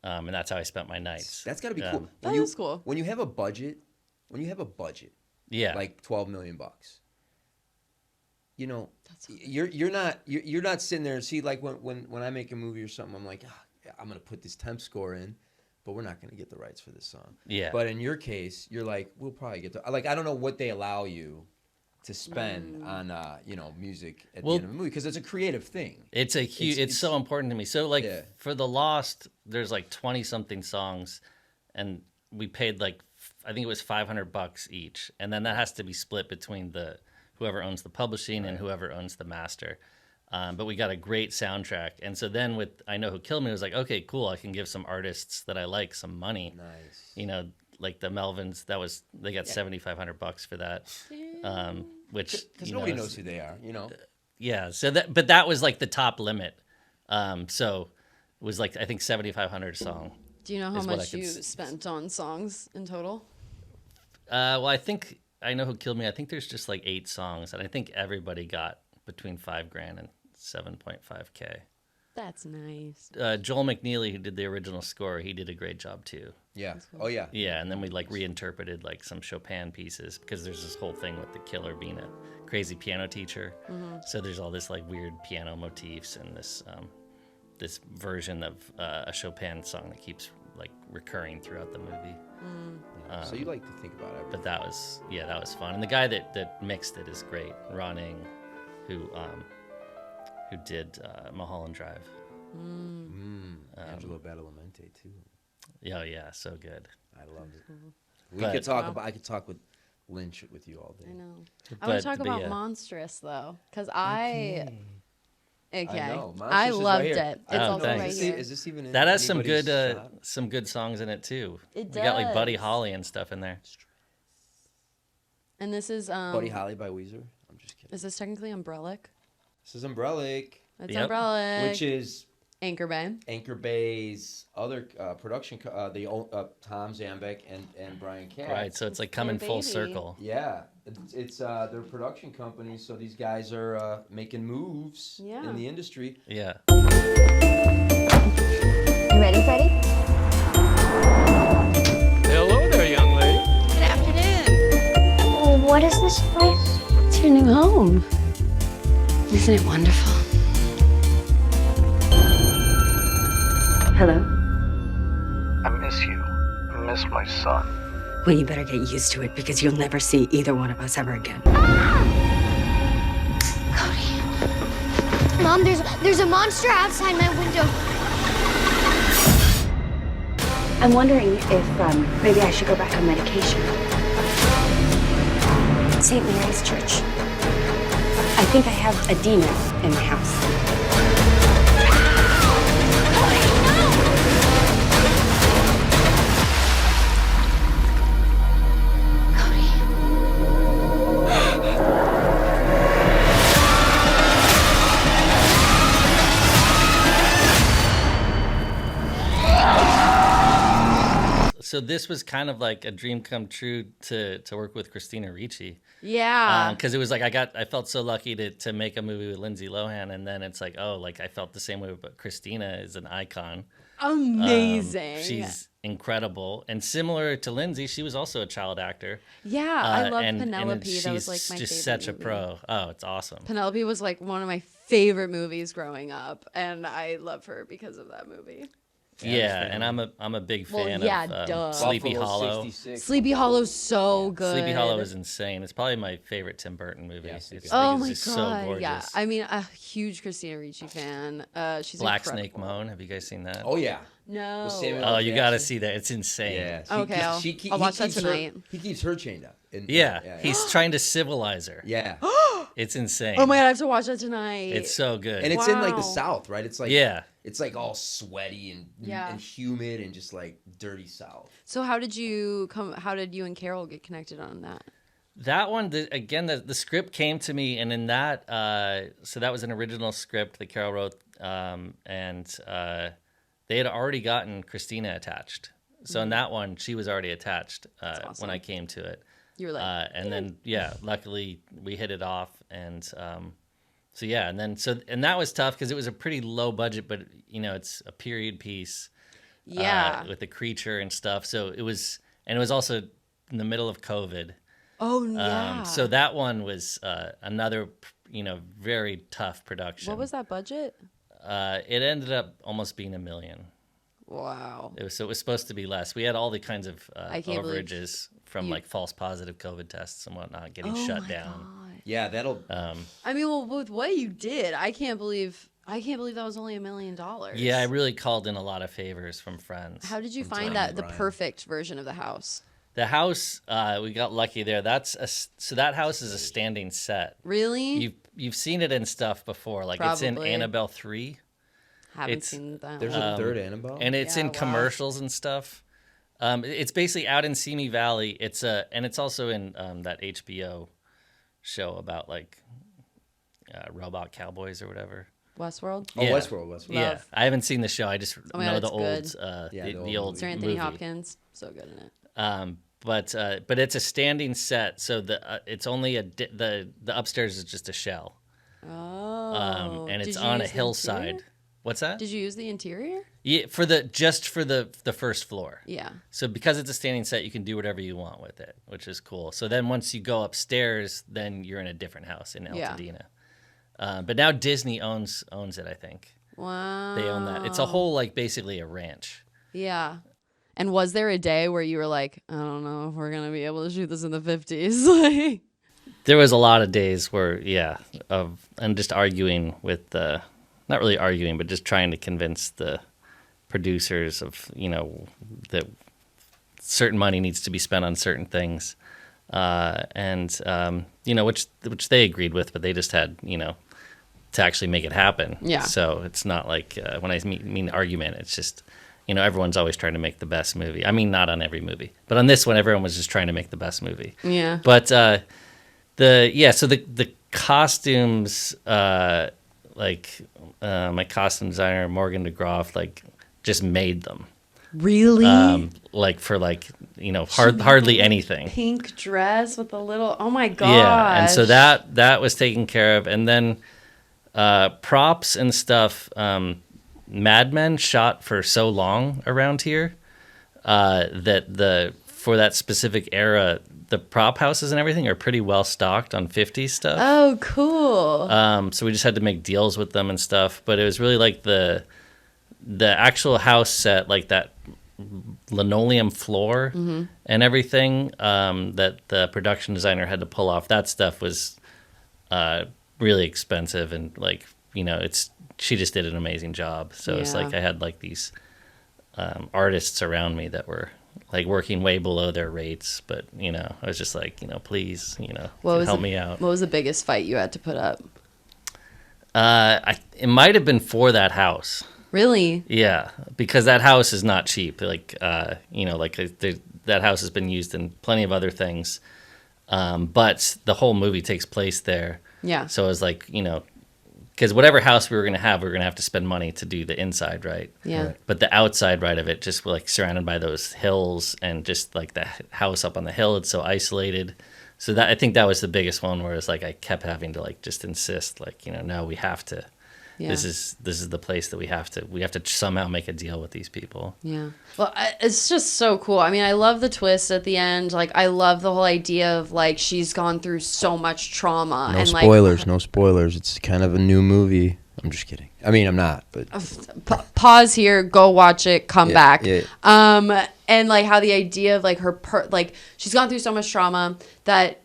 and that's how I spent my nights. That's got to be cool. That is cool. When you have a budget, Yeah, like $12 million, you're not sitting there and see, like when I make a movie or something, I'm like, I'm gonna put this temp score in, but we're not gonna get the rights for this song. Yeah. But in your case, you're like, we'll probably get I don't know what they allow you to spend on music at the end of a movie, because it's a creative thing. It's a huge. It's so important to me. So like Yeah. for The Lost, there's like 20 something songs, and we paid like I think it was $500 each, and then that has to be split between whoever owns the publishing and whoever owns the master. But we got a great soundtrack, and so then with I Know Who Killed Me, it was like, okay, cool. I can give some artists that I like some money. Nice. Like the Melvins, they got $7,500 for that, which Because nobody knows who they are, Yeah, so that was like the top limit. So it was like I think 7,500 a song. Do you know how is what I much could you s- spent on songs in total? Well, I think I Know Who Killed Me. I think there's just like 8 songs, and I think everybody got between $5,000 and $7.5K. That's nice. Joel McNeely, who did the original score, he did a great job too. Yeah. Oh yeah. Yeah, and then we like reinterpreted like some Chopin pieces, because there's this whole thing with the killer being a crazy piano teacher. So there's all this like weird piano motifs and this version of a Chopin song that keeps like recurring throughout the movie. So you like to think about everything. But that was fun, and the guy that mixed it is great, Ron Ing, who did Mulholland Drive. Angelo Badalamenti too. Oh yeah, so good. I love it. But- I could talk with Lynch with you all day. I know. I want to talk but about yeah. Monstrous though, because I know. Monstrous I is right loved here. it. It's Oh, also thanks. right Is here. this even in That has anybody's shop? some good songs in it too. It We got like Buddy does. Holly and stuff in there. And this is Buddy Holly by Weezer? I'm just kidding. Is this technically Umbrellic? This is Umbrellic, It's Yep. Umbrellic. which is Anchor Bay. Anchor Bay's other production, they own Tom Zambek and Brian Katz. Right, so it's like coming full baby. circle. Yeah, it's their production company, so these guys are making moves in the industry. Yeah. You ready, Freddie? Hello there, young lady. Good afternoon. Oh, what is this place? It's your new home. Isn't it wonderful? Hello? I miss you. I miss my son. Well, you better get used to it because you'll never see either one of us ever again. Cody. Mom, there's a monster outside my window. I'm wondering if maybe I should go back on medication. St. Mary's Church. I think I have a demon in the house. So this was kind of like a dream come true to work with Christina Ricci. Yeah. Because it was like I felt so lucky to make a movie with Lindsay Lohan, and then it's like, oh, like I felt the same way, but Christina is an icon. Amazing. She's incredible, and similar to Lindsay, she was also a child actor. Yeah, I love and Penelope. That was like she's my just favorite such a movie. pro. Oh, it's awesome. Penelope was like one of my favorite movies growing up, and I love her because of that movie. Yeah, and I'm a big Well, fan yeah, of duh. Sleepy Buffalo Hollow. 66. Sleepy Hollow's so good. Sleepy Hollow is insane. It's probably my favorite Tim Burton movie. Yeah, It's Sleepy Oh like, my it's god! just so gorgeous. Yeah, I mean, a huge Christina Ricci fan. She's Black incredible. Snake Moan. Have you guys seen that? Oh yeah. No. With Samuel Oh, you got to Jackson. see that. It's insane. Yeah. Okay, I'll he watch that keeps her- tonight. he keeps her chained up. And- Yeah, he's trying to civilize her. Yeah. It's insane. Oh my god, I have to watch that tonight. It's so good. And it's in like Wow. the South, right? It's like Yeah. it's like all sweaty and humid and just like dirty South. So how did you come? How did you and Carol get connected on that? That one, the script came to me, and in that, so that was an original script that Carol wrote, and they had already gotten Christina attached. So in that one, she was already attached awesome. when I came to it. You were like, And then, luckily we hit it off, and so yeah, and that was tough because it was a pretty low budget, but it's a period piece, yeah. with the creature and stuff. So it was also in the middle of COVID. Oh yeah. So that one was another, very tough production. What was that budget? It ended up almost being $1 million. Wow. It was supposed to be less. We had all the kinds of I can't believe overages from like false positive COVID tests and whatnot getting Oh shut my down. God. Yeah, that'll I mean, well, with what you did, I can't believe that was only $1 million. Yeah, I really called in a lot of favors from friends. How did you Tom find that the Brian. perfect version of the house? The house, we got lucky there. So that house is a standing set. Really? You've seen it in stuff before, like it's in Probably. Annabelle 3. Haven't it's- seen that. there's a third Annabelle. And it's Yeah, in wow. commercials and stuff. It's basically out in Simi Valley. And it's also in that HBO show about like robot cowboys or whatever. Westworld. Oh, Yeah. Westworld. Yeah, Love. I haven't seen the show. I just Oh my know God, the it's old, good. Yeah, the the old old Sir Anthony movie. Hopkins, so good in it. But it's a standing set, so it's only the upstairs is just a shell, Oh. and Did it's you on a use the hillside. interior? What's that? Did you use the interior? Yeah, for the first floor. Yeah. So because it's a standing set, you can do whatever you want with it, which is cool. So then once you go upstairs, then you're in a different house in Altadena. But now Disney owns it, I think. Wow. They own that. It's a whole basically a ranch. Yeah. And was there a day where you were like, I don't know if we're gonna be able to shoot this in the 50s? Like, There was a lot of days where and just arguing with not really arguing, but just trying to convince the producers of that certain money needs to be spent on certain things, which they agreed with, but they just had to actually make it happen. Yeah. So it's not like when I mean argument, it's just everyone's always trying to make the best movie. I mean, not on every movie, but on this one, everyone was just trying to make the best movie. yeah. But the costumes like my costume designer Morgan DeGroff like just made them. Really? Like for like, you know, hardly anything. Pink dress with a little, oh my gosh. Yeah, and so that was taken care of. And then props and stuff, Mad Men shot for so long around here that for that specific era, the prop houses and everything are pretty well stocked on 50s stuff. Oh, cool. So we just had to make deals with them and stuff. But it was really like the actual house set, like that linoleum floor and everything that the production designer had to pull off. That stuff was really expensive, and like, you know, she just did an amazing job. So it's like I had like these artists around me that were like working way below their rates, but you know, I was just like, you know, please, you know, help me out. What was the biggest fight you had to put up? It might have been for that house. Really? Yeah, because that house is not cheap. Like, you know, like that house has been used in plenty of other things, but the whole movie takes place there. Yeah. So it was like, you know, because whatever house we were going to have to spend money to do the inside, right? Yeah. Right. But the outside right of it, just like surrounded by those hills, and just like the house up on the hill, it's so isolated. So that, I think that was the biggest one, where it's like I kept having to like just insist, like, you know, no, we have to. Yeah. This is the place that we have to somehow make a deal with these people. Yeah. Well, it's just so cool. I mean, I love the twist at the end. Like, I love the whole idea of like she's gone through so much trauma. No and spoilers. Like, no spoilers. It's kind of a new movie. I'm just kidding. I mean, I'm not. But pause here. Go watch it. Come back. Yeah. And like how the idea of like her like she's gone through so much trauma that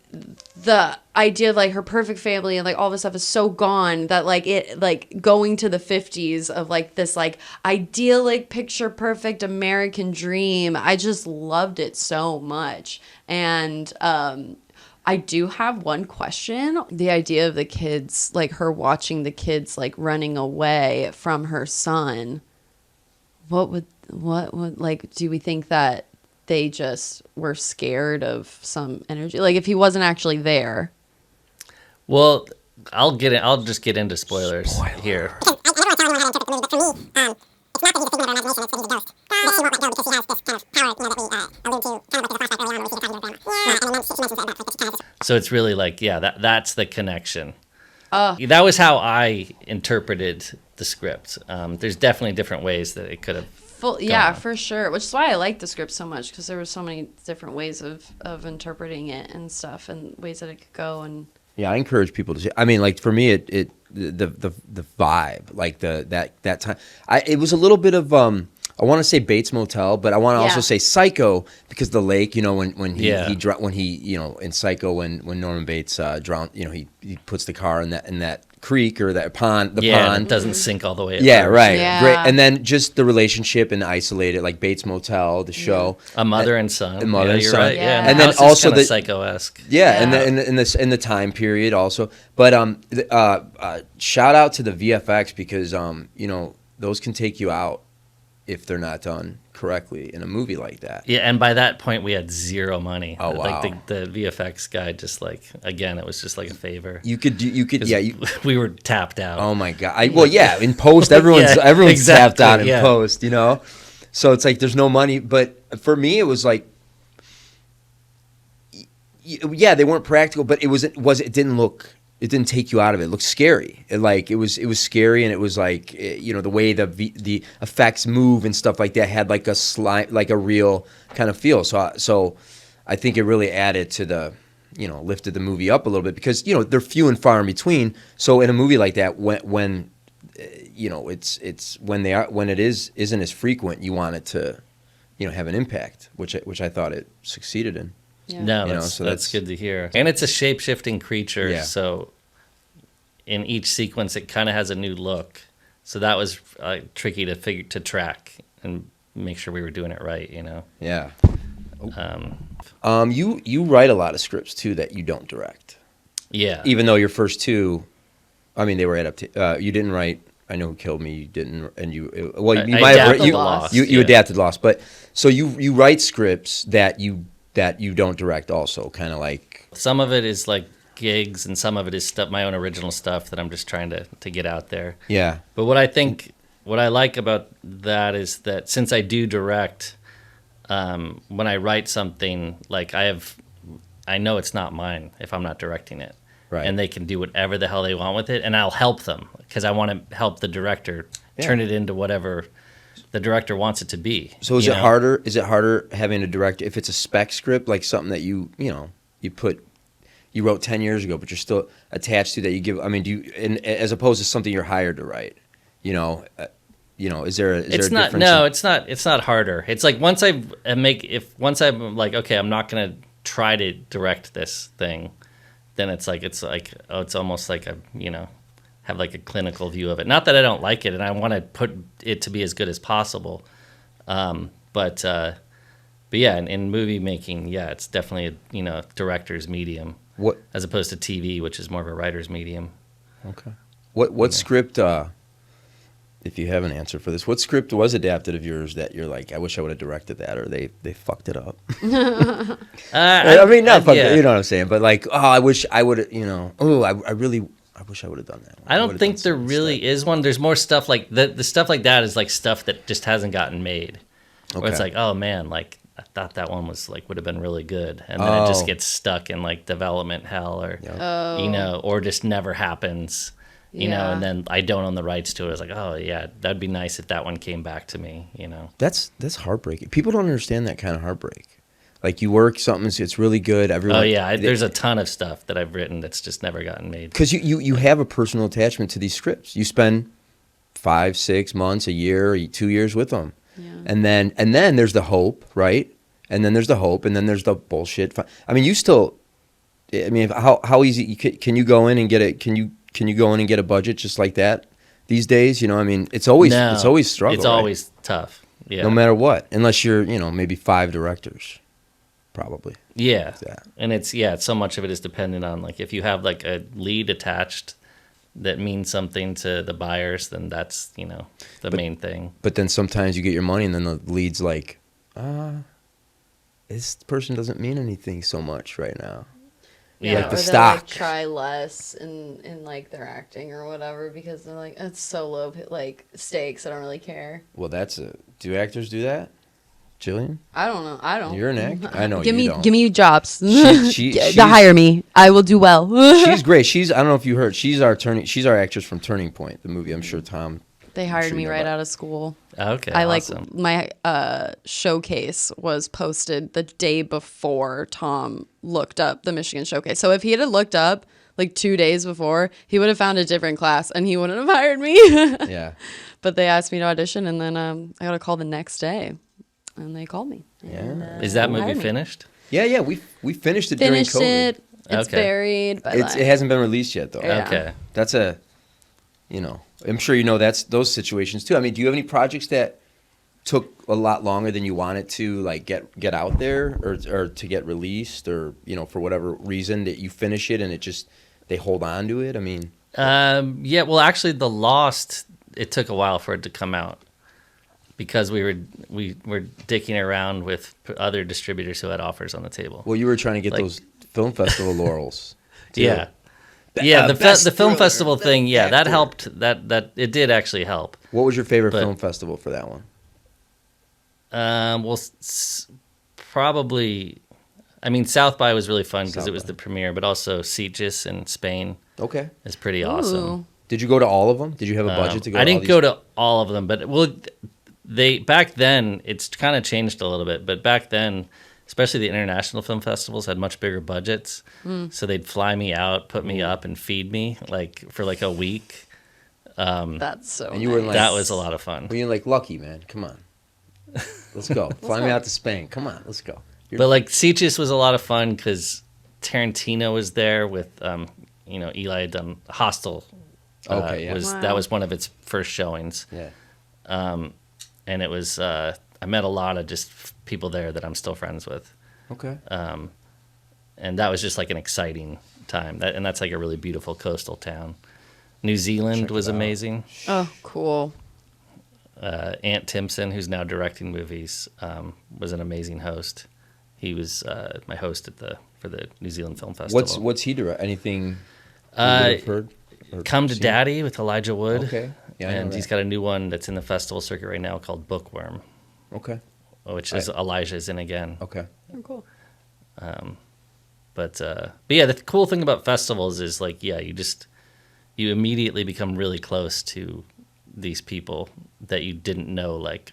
the idea of like her perfect family and like all this stuff is so gone that like it like going to the 50s of like this like idyllic picture perfect American dream. I just loved it so much. And I do have one question. The idea of the kids, like her watching the kids like running away from her son. What would like, do we think that they just were scared of some energy? Like if he wasn't actually there. Well, I'll just get into spoilers here. So it's really like, yeah, that's the connection. That was how I interpreted the script. There's definitely different ways that it could have. Yeah, for sure. Which is why I like the script so much, because there were so many different ways of interpreting it and stuff, and ways that it could go. And yeah, I encourage people to see. I mean, like for me, the vibe, like that time, it was a little bit of I want to say Bates Motel, but I want to also say Psycho, because the lake, you know, when he you know, in Psycho when Norman Bates drowned, you know, he puts the car in that creek or that pond, pond. It doesn't sink all the way. Yeah, right. Yeah. Great. And then just the relationship and isolated, like Bates Motel, the show, A Mother and Son, Mother and you're Son, right. Yeah, and then also the Psycho-esque. Yeah, and in the time period also. But shout out to the VFX, because you know, those can take you out if they're not done correctly in a movie like that. Yeah, and by that point we had zero money. Oh, wow. Like the VFX guy just like, again, it was just like a favor. You could we were tapped out. Oh my god. In post everyone's exactly, tapped out in post, you know. So it's like there's no money, but for me it was like, yeah, they weren't practical, but it didn't take you out of it. It looked scary. It was scary, and it was like, you know, the way the effects move and stuff like that had like a real kind of feel. So I think it really added to the, you know, lifted the movie up a little bit, because, you know, they're few and far in between. So in a movie like that, when you know, it's when it isn't as frequent, you want it to, you know, have an impact, which I thought it succeeded in. Yeah. No, that's good to hear. And it's a shape-shifting creature, so in each sequence it kind of has a new look. So that was tricky to track and make sure we were doing it right, you know. Yeah. You write a lot of scripts too that you don't direct. Yeah. Even though your first two, I mean, they were you didn't write I Know Who Killed Me. You didn't, and you might have Lost. You adapted Lost, but so you write scripts that you don't direct also, kind of like. Some of it is like gigs, and some of it is stuff, my own original stuff that I'm just trying to get out there. Yeah. But what I like about that is that since I do direct, when I write something, like I know it's not mine if I'm not directing it. Right. And they can do whatever the hell they want with it, and I'll help them because I want to help the director turn it into whatever the director wants it to be. So is it harder? Is it harder having a director if it's a spec script, like something that you wrote 10 years ago, but you're still attached to that? You give. I mean, do you, as opposed to something you're hired to write? Is there a difference? No, it's not harder. It's like once I'm like, okay, I'm not gonna try to direct this thing, then it's almost like have like a clinical view of it. Not that I don't like it, and I want to put it to be as good as possible. But yeah, in movie making, yeah, it's definitely a director's medium. What as opposed to TV, which is more of a writer's medium. Okay. What script? If you have an answer for this, what script was adapted of yours that you're like, I wish I would have directed that, or they fucked it up? I mean, not fucked it, you know what I'm saying, but like, oh, I wish I would have, I wish I would have done that. I don't think there really is one. There's more stuff like the stuff like that is like stuff that just hasn't gotten made. Okay. Where it's like, oh man, like I thought that one was like would have been really good, and then it just gets stuck in like development hell, or or just never happens. And then I don't own the rights to it. I was like, oh yeah, that'd be nice if that one came back to me. That's heartbreaking. People don't understand that kind of heartbreak. Like you work something, it's really good. Everyone. Oh yeah, there's a ton of stuff that I've written that's just never gotten made. Because you have a personal attachment to these scripts. You spend 5, 6 months, a year, 2 years with them, and then there's the hope, right? And then there's the hope, and then there's the bullshit. I mean, you still. I mean, how easy can you go in and get it? Can you go in and get a budget just like that these days? I mean, it's always struggle. It's always tough. Yeah. No matter what, unless you're maybe 5 directors, probably. Yeah. And it's so much of it is dependent on like if you have like a lead attached that means something to the buyers, then that's the main thing. But then sometimes you get your money and then the lead's like, this person doesn't mean anything so much right now. Yeah, like the or stock. Like try less in like their acting or whatever because they're like it's so low like stakes. I don't really care. Well, do actors do that, Jillian? I don't know. I don't. You're an actor. I know. Give don't. me jobs. She's hire me. I will do well. She's great. I don't know if you heard. She's our actress from Turning Point, the movie. I'm sure Tom. They hired me right out of school. Okay, awesome. My showcase was posted the day before Tom looked up the Michigan showcase. So if he had looked up like 2 days before, he would have found a different class and he wouldn't have hired me. Yeah. But they asked me to audition, and then I got a call the next day, and they called me. And, is that movie finished? Yeah. We finished it during COVID. It. It's buried. But it hasn't been released yet, though. Yeah. Okay. That's I'm sure that's those situations too. I mean, do you have any projects that took a lot longer than you wanted to like get out there or to get released, or for whatever reason that you finish it and it just they hold on to it? I mean, well, actually, The Lost, it took a while for it to come out because we were dicking around with other distributors who had offers on the table. Well, you were trying to get those film festival laurels. Too. Yeah. Yeah, the film festival thing, that helped. That it did actually help. What was your favorite film festival for that one? Probably, I mean, South by was really fun because it was the premiere, but also Sitges in Spain. Okay, is pretty awesome. Did you go to all of them? Did you have a budget to go? I didn't go to all of them, but they back then it's kind of changed a little bit, but back then, especially the international film festivals had much bigger budgets. So they'd fly me out, put me up, and feed me for a week. That's so and you were like, that was a lot of fun. Well, you're like, Lucky, man, come on. Let's go. Fly me out to Spain. Come on, let's go. But like Sitges was a lot of fun because Tarantino was there with, Eli had done Hostel. That was one of its first showings. Yeah. And it was I met a lot of just people there that I'm still friends with. Okay. And that was just like an exciting time. That's like a really beautiful coastal town. New Zealand was amazing. Oh, cool. Ant Timpson, who's now directing movies, was an amazing host. He was my host for the New Zealand Film Festival. What's he direct? Anything you've heard? Or Come to seen? Daddy with Elijah Wood. Okay. Yeah, I know and that. he's got a new one that's in the festival circuit right now called Bookworm, Okay. which is Elijah's in again. Okay. Oh, cool. But yeah, the cool thing about festivals is like, yeah, you immediately become really close to these people that you didn't know like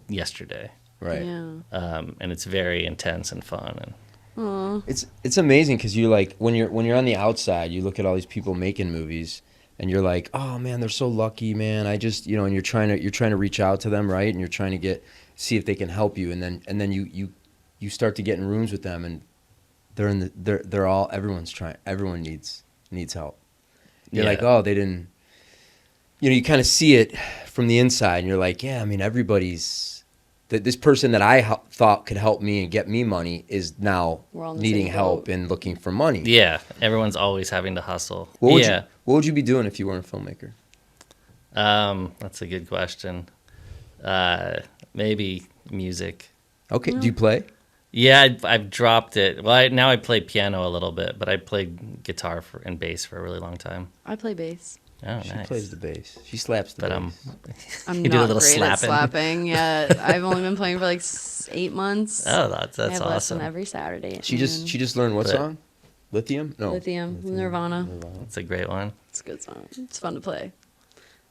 yesterday. Right. Yeah. And it's very intense and fun. And It's amazing because you like when you're on the outside, you look at all these people making movies, and you're like, oh man, they're so lucky, man. I just and you're trying to reach out to them, right? And you're trying to see if they can help you, and then you start to get in rooms with them, and everyone needs help. You're like, oh, they didn't. You kind of see it from the inside, and you're like, yeah, I mean, this person that I thought could help me and get me money is now needing help and looking for money. yeah, everyone's always having to hustle. What would you be doing if you weren't a filmmaker? That's a good question. Maybe music. Okay, do you play? Yeah, I've dropped it. Well, now I play piano a little bit, but I played guitar and bass for a really long time. I play bass. Oh, She nice. plays the bass. She slaps the But bass. I'm You do a not little great at slapping. slapping yet. I've only been playing for like 8 months. Oh, that's I have lesson awesome. every Saturday. at She noon. just learned what But- song? Lithium? No. Lithium, Nirvana. That's a great one. It's a good song. It's fun to play.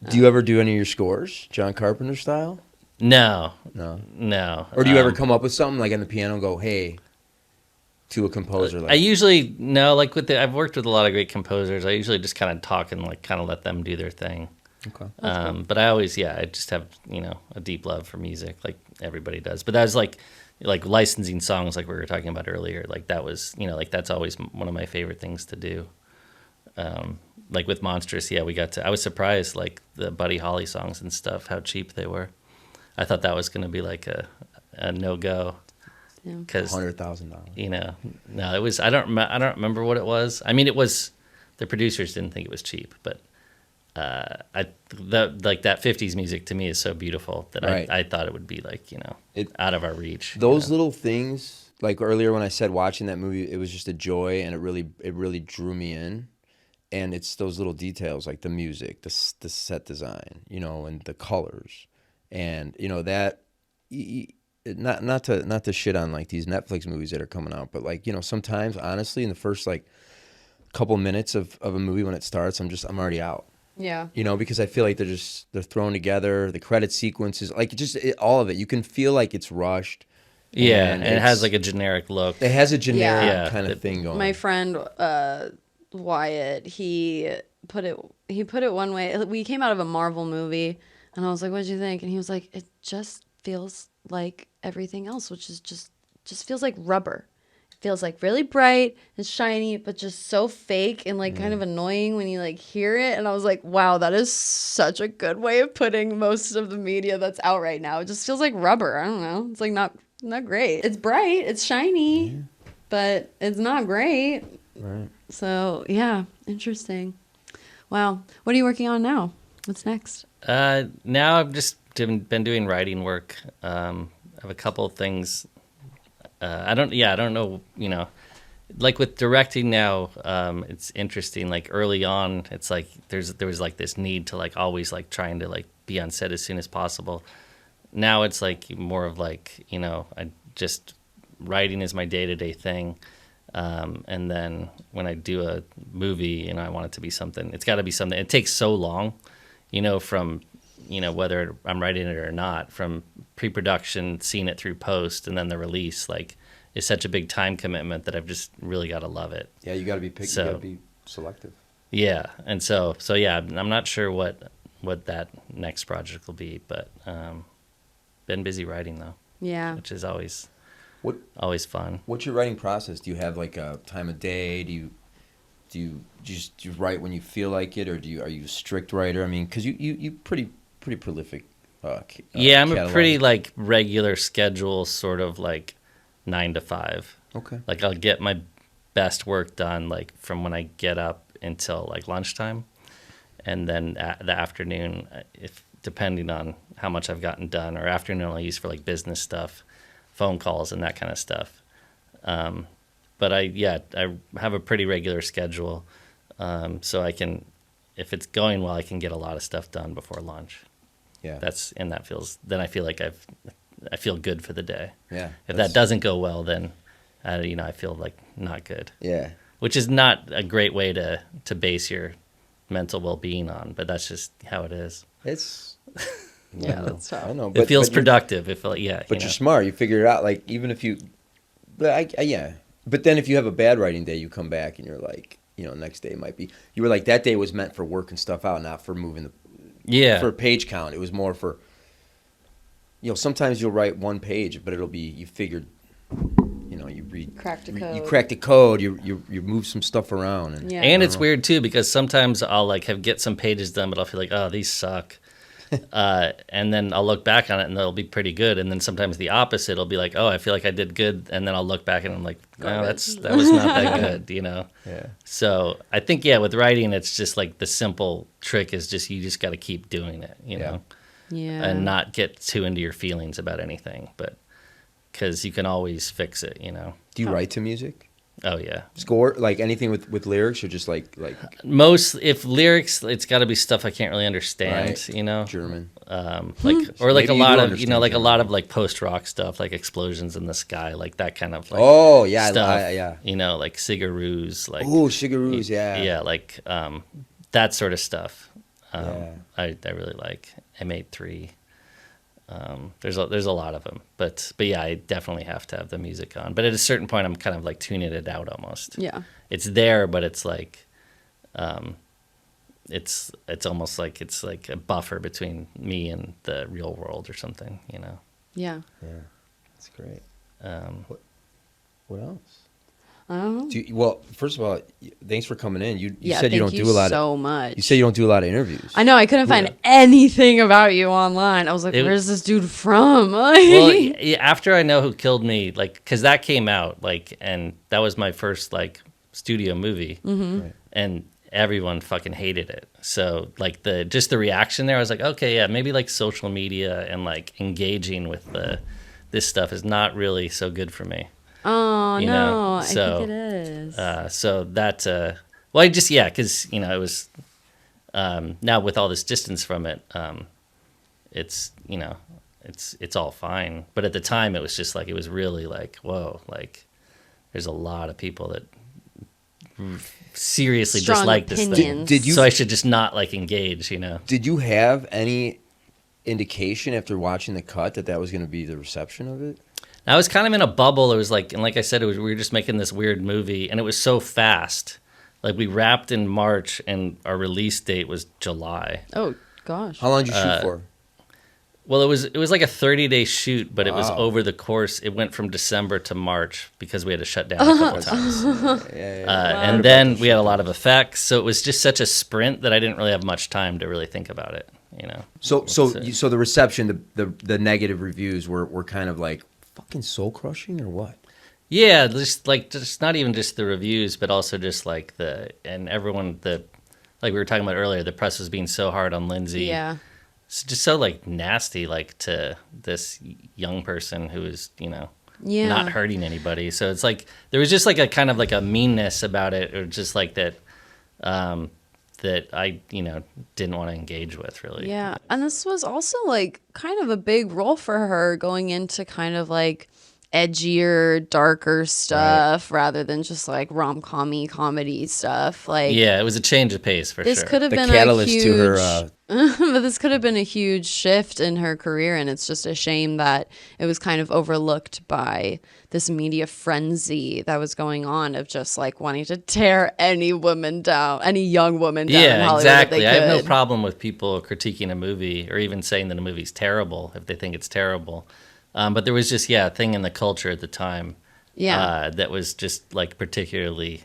Do you ever do any of your scores, John Carpenter style? No, No. no. Or do you ever come up with something like on the piano and go, hey, to a composer? Like, I usually no, like I've worked with a lot of great composers. I usually just kind of talk and like kind of let them do their thing. okay. But I always, I just have a deep love for music, like everybody does. But that was like licensing songs, like we were talking about earlier. Like that was, like that's always one of my favorite things to do. Like with Monstrous, I was surprised, like the Buddy Holly songs and stuff, how cheap they were. I thought that was going to be like a no go. Yeah. Because $100,000. no, it was. I don't remember what it was. I mean, it was. The producers didn't think it was cheap, but that '50s music to me is so beautiful that Right. I thought it would be like out of our reach. Those little things, like earlier when I said watching that movie, it was just a joy, and it really drew me in. And it's those little details, like the music, the set design, and the colors, and that. Not to shit on like these Netflix movies that are coming out, but like sometimes honestly in the first like couple minutes of a movie when it starts, I'm already out. Yeah. Because I feel like they're thrown together. The credit sequences, like all of it, you can feel like it's rushed. Yeah, and it has like a generic look. It has a generic Yeah. kind of thing going. My friend Wyatt, he put it one way. We came out of a Marvel movie, and I was like, "What did you think?" And he was like, "It just feels like everything else, which is just feels like rubber. It feels like really bright and shiny, but just so fake and like kind of annoying when you like hear it." And I was like, wow, that is such a good way of putting most of the media that's out right now. It just feels like rubber. I don't know. It's like not great. It's bright, it's shiny, but it's not great. Right. So yeah, interesting. Wow. What are you working on now? What's next? Now I've just been doing writing work. I have a couple of things. I don't know, like with directing now, it's interesting. Like early on, it's like there was like this need to like always like trying to like be on set as soon as possible. Now it's like more of like, I just writing is my day-to-day thing. And then when I do a movie, I want it to be something, it's got to be something. It takes so long, from whether I'm writing it or not, from pre-production, seeing it through post, and then the release, like, is such a big time commitment that I've just really got to love it. Yeah, you got to be picky. So, you got to be selective. Yeah, and so yeah, I'm not sure what that next project will be, but been busy writing though. Yeah. Which is always fun. What's your writing process? Do you have like a time of day? Do you just write when you feel like it, or are you a strict writer? I mean, because you pretty prolific. Yeah, I'm catalog. a pretty like regular schedule, sort of like 9 to 5. Okay. Like I'll get my best work done like from when I get up until like lunchtime, and then the afternoon, if depending on how much I've gotten done, or afternoon I'll use for like business stuff, phone calls and that kind of stuff. But I have a pretty regular schedule, so I can, if it's going well, I can get a lot of stuff done before lunch. Yeah. Then I feel like I feel good for the day. Yeah. If that doesn't go well, then I feel like not good. Yeah. Which is not a great way to base your mental well-being on, but that's just how it is. It's Yeah, that's tough. I know, It feels you're- productive. But you're smart. You figure it out. Like even if you, but yeah. But then if you have a bad writing day, you come back and you're like, next day might be. You were like that day was meant for working stuff out, not for moving for a page count. It was more for. Sometimes you'll write one page, but it'll be you figured. You read. Cracked a code. You crack the code. You move some stuff around. And, Yeah. And it's weird too because sometimes I'll get some pages done, but I'll feel like, oh, these suck. And then I'll look back on it and they'll be pretty good. And then sometimes the opposite, it'll be like, oh, I feel like I did good. And then I'll look back and I'm like, oh, that was not that good, Yeah. So I think, with writing, it's just like the simple trick is you just got to keep doing it, know, Yeah. and not get too into your feelings about anything, but because you can always fix it, Do you write to music? Oh, yeah. Score like anything with lyrics or just like If lyrics, it's got to be stuff I can't really understand, right. German. Or like Maybe a you lot do of, understand like a German. lot of like post-rock stuff, like explosions in the sky, like that kind of like Oh yeah, stuff, yeah. Like Sigaroos, like Oh, Shigaroos, yeah. yeah, like that sort of stuff. Yeah. I really like M83. There's a lot of them, but yeah, I definitely have to have the music on. But at a certain point, I'm kind of like tuning it out almost. Yeah. It's there, but it's like, it's almost like it's like a buffer between me and the real world or something, Yeah. Yeah, that's great. What else? I don't know. Well, first of all, thanks for coming in. You said thank you don't do a lot so of. much. You said you don't do a lot of interviews. I know. I couldn't find anything about you online. I was like, where's this dude from? Well, after I Know Who Killed Me, like, because that came out, like, and that was my first, like, studio movie. Mm-hmm. Right. And everyone fucking hated it. So, like, just the reaction there, I was like, okay, yeah, maybe, like, social media and, like, engaging with this stuff is not really so good for me. Oh, You no. know, I so, think it is. So that, well, I just, because, it was, now with all this distance from it, it's, it's all fine. But at the time, it was just like, it was really like, whoa, like, there's a lot of people that seriously Strong dislike this opinions. thing. Did you? So I should just not, like, engage, Did you have any indication after watching the cut that was going to be the reception of it? I was kind of in a bubble. It was like, and like I said, we were just making this weird movie, and it was so fast. Like, we wrapped in March, and our release date was July. Oh, gosh. How long did you shoot for? Well, it was like a 30-day shoot, but it was Wow. over the course. It went from December to March because we had to shut down a couple times. And then we had a lot of effects, so it was just such a sprint that I didn't really have much time to really think about it. So the reception, the negative reviews were kind of like fucking soul crushing or what? Yeah, just not even just the reviews, but also just like everyone like we were talking about earlier, the press was being so hard on Lindsay. Yeah. It's just so like nasty, like to this young person who is, Yeah. not hurting anybody. So it's like there was just like a kind of like a meanness about it, or just like that that I, didn't want to engage with really. Yeah. And this was also like kind of a big role for her going into kind of like edgier, darker stuff rather than just like rom-com-y comedy stuff. Like, Yeah, it was a change of pace for this sure. could have The been catalyst a huge, to her. but this could have been a huge shift in her career, and it's just a shame that it was kind of overlooked by this media frenzy that was going on of just like wanting to tear any woman down, any young woman down in Yeah, Hollywood. exactly. That I they have no could. problem with people critiquing a movie or even saying that a movie's terrible if they think it's terrible. But there was just, a thing in the culture at the time that was just like particularly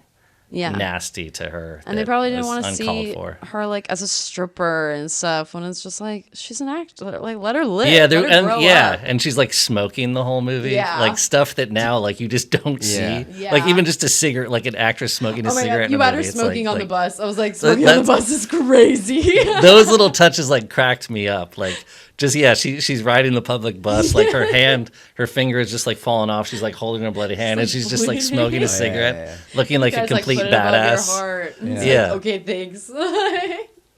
nasty to her. And they that probably didn't was want to uncalled see for. her like as a stripper and stuff when it's just like she's an actor. Like let her live. Yeah, let her grow up. and she's like smoking the whole movie, Yeah. like stuff that now like you just don't see, Yeah. like even just a cigarette, like an actress smoking a Oh my cigarette. god, in you a had her movie. It's smoking like- on the like- bus. I was like, So smoking on the that's- bus is crazy. Those little touches like cracked me up. Like she's riding the public bus, like her finger is just like falling off. She's like holding her bloody hand, and she's just like smoking a cigarette, looking like a complete put it above badass. your heart. It's Yeah. like, okay, thanks.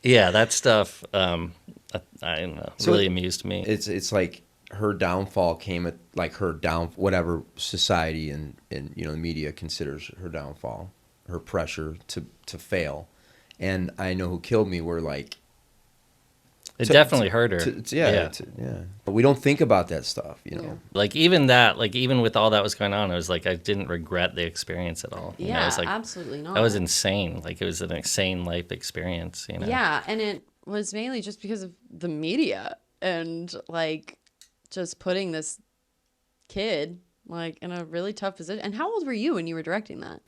Yeah, that stuff. I don't know. So really amused me. It's like her downfall came at like whatever society and you know the media considers her downfall, her pressure to fail, and I Know Who Killed Me were like. It definitely hurt her. Yeah. But we don't think about that stuff, you know. Like even with all that was going on, it was like I didn't regret the experience at all. You know, it was like, absolutely not. that was insane. Like it was an insane life experience, you know. Yeah, and it was mainly just because of the media and like just putting this kid like in a really tough position. And how old were you when you were directing that?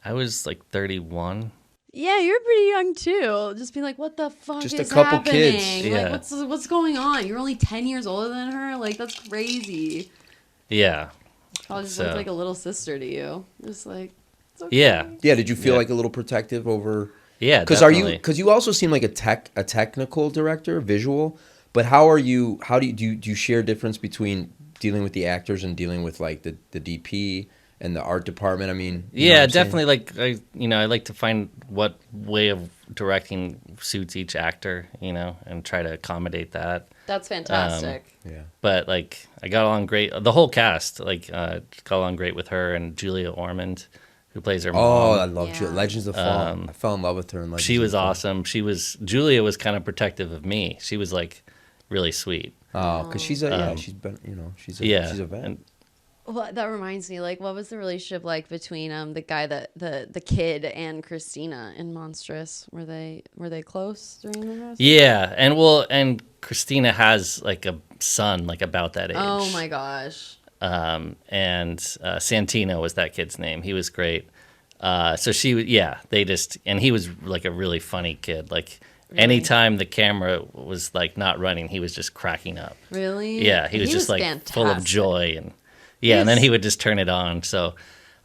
I was like 31. Yeah, you're pretty young too. Just being like, what the fuck Just is a couple happening? kids. Yeah. Like, what's going on? You're only 10 years older than her. Like, that's crazy. Yeah. Probably just looked like a little sister to you. Just like, it's okay. Yeah. Yeah, did you feel like a little protective over? Yeah, Because you also seem like a technical director, visual. But how do you share difference between dealing with the actors and dealing with like the DP and the art department? I mean, you know what I'm definitely. Like I like to find what way of directing suits each actor, you know, and try to accommodate that. That's fantastic. Yeah. But like I got along great. The whole cast got along great with her and Julia Ormond, who plays her mom. Oh, I love Legends of Fall. I fell in love with her in Legends. She was of Fall. awesome. Julia was kind of protective of me. She was like really sweet. Oh, because she's she's been, you know, she's a vet. And, Well, that reminds me, like, what was the relationship like between the guy the kid and Christina in Monstrous? Were they close during the process? yeah, and Christina has like a son like about that age. Oh my gosh. And Santino was that kid's name. He was great. So he was like a really funny kid. Like anytime the camera was like not running, he was just cracking up. Really? Yeah, he was just like fantastic. full of joy and and then he would just turn it on. So,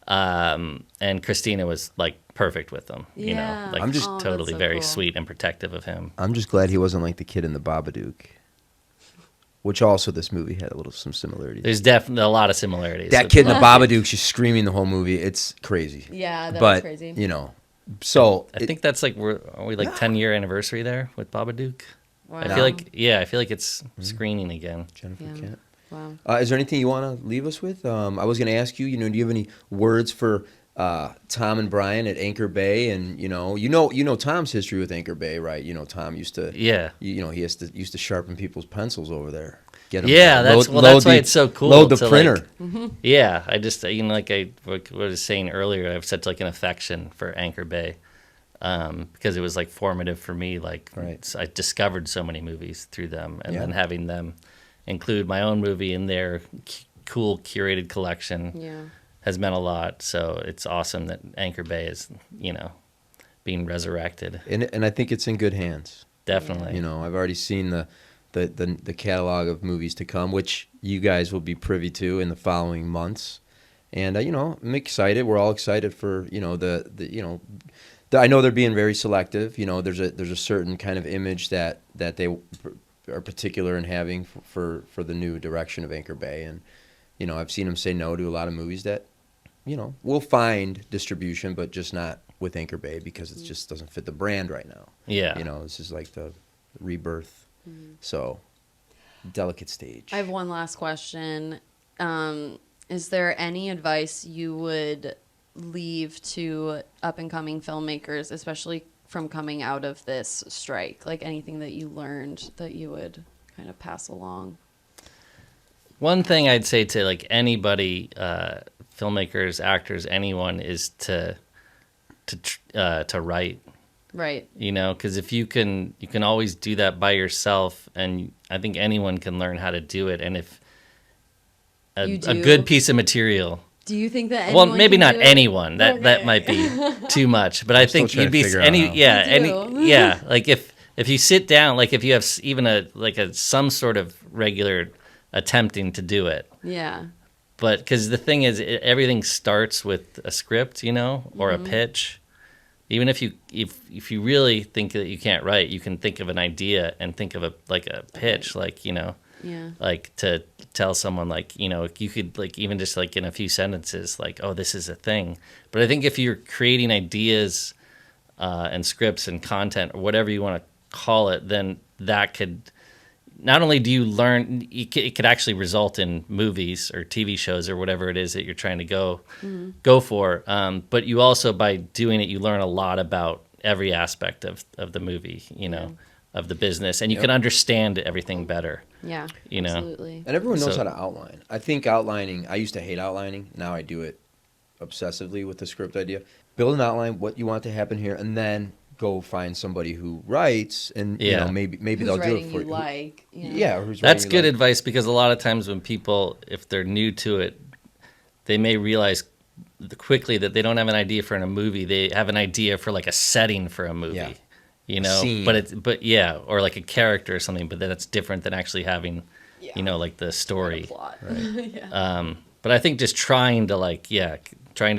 and Christina was like perfect with him. You know, like I'm just totally very cool. sweet and protective of him. I'm just glad he wasn't like the kid in the Babadook, which also this movie had some similarities. There's definitely a lot of similarities. That kid in the Babadook's just screaming the whole movie. It's crazy. Yeah, that But was crazy. you know, so I think that's like are we like 10-year anniversary there with Babadook? Wow. I feel like it's screening again. Jennifer Yeah. Kent. Wow. Is there anything you want to leave us with? I was going to ask you. You know, do you have any words for Tom and Brian at Anchor Bay? And you know Tom's history with Anchor Bay, right? You know, Tom used to. Yeah. You know, he used to sharpen people's pencils over there. Get 'em Yeah, that's why it's so cool. Load the to, printer. Like, yeah, I just like I was saying earlier, I have such like an affection for Anchor Bay. Because it was like formative for me. Like I discovered so many movies through them, and then having them include my own movie in their cool curated collection has meant a lot. So it's awesome that Anchor Bay is, you know, being resurrected. And I think it's in good hands. Definitely. You know, I've already seen the catalog of movies to come, which you guys will be privy to in the following months. And you know, I'm excited. We're all excited for I know they're being very selective. You know, there's a certain kind of image that they are particular in having for the new direction of Anchor Bay, and you know, I've seen them say no to a lot of movies that, you know, will find distribution, but just not with Anchor Bay because it just doesn't fit the brand right now. Yeah, you know, this is like the rebirth. So delicate stage. I have one last question. Is there any advice you would leave to up-and-coming filmmakers, especially from coming out of this strike? Like anything that you learned that you would kind of pass along? One thing I'd say to like anybody, filmmakers, actors, anyone, is to write. Right. You know, because if you can always do that by yourself, and I think anyone can learn how to do it. And if a good piece of material. Do you think that well, maybe can not do it? anyone. That might be too much. But I think you'd be like if you sit down, like if you have even some sort of regular attempting to do it. Yeah. But because the thing is, everything starts with a script, you know, or a pitch. Even if you really think that you can't write, you can think of an idea and think of a pitch, like, you know, like to tell someone, like, you know, you could, like, even just like in a few sentences, like, oh, this is a thing. But I think if you're creating ideas and scripts and content or whatever you want to call it, then that could, not only do you learn, it could actually result in movies or TV shows or whatever it is that you're trying to go for. But you also, by doing it, you learn a lot about every aspect of the movie, you know, of the business, and you can understand everything better. Yeah, you know, absolutely. And everyone knows how to outline. I think outlining, I used to hate outlining. Now I do it obsessively with the script idea. Build an outline, what you want to happen here, and then go find somebody who writes, and you know, maybe who's they'll do it for you. Like, yeah, who's that's writing good like, advice, because a lot of times when people, if they're new to it, they may realize quickly that they don't have an idea for a movie. They have an idea for like a setting for a movie, you know, scene. or like a character or something. But that's different than actually having, you know, like the story. Plot. But I think just trying to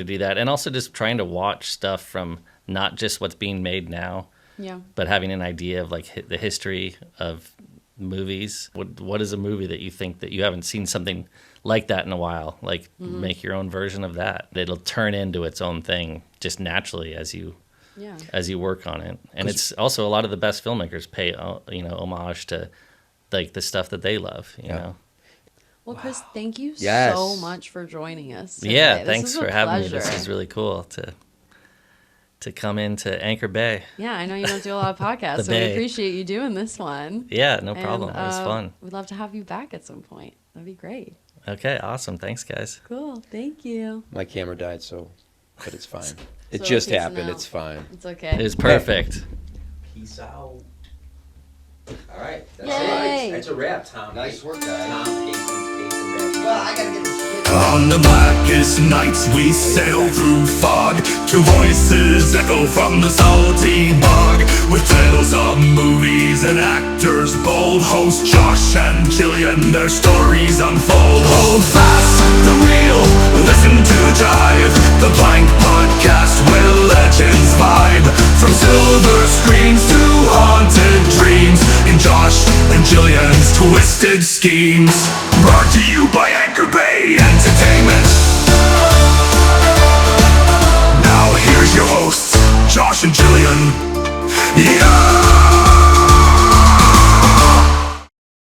do that, and also just trying to watch stuff from not just what's being made now, but having an idea of like the history of movies. What is a movie that you think that you haven't seen something like that in a while? Like make your own version of that. It'll turn into its own thing just naturally as you work on it. And it's also, a lot of the best filmmakers pay homage to like the stuff that they love. You know. Well, Chris, thank you Yes. so much for joining us today. Yeah, This thanks is a for having me. pleasure. This is really cool to come into Anchor Bay. Yeah, I know you don't do a lot of podcasts, so we appreciate you doing this one. Yeah, no problem. And, it was fun. We'd love to have you back at some point. That'd be great. Okay, awesome. Thanks, guys. Cool. Thank you. My camera died, but it's fine. It So just peace happened. out. It's fine. It's okay. It was perfect. Peace out. All right. That's Yay. it. That's a wrap, Tom. Nice work, guys. Tom, pacing back. Well, I gotta get this. On the blackest nights we sail through fog, to voices echo from the salty bog, with tales of movies and actors bold. Host Josh and Jillian, their stories unfold. Hold fast the wheel, listen to Jive, the blank podcast where legends vibe. From silver screens to haunted dreams, in Josh and Jillian's twisted schemes. Brought to you by Anchor Bay Entertainment.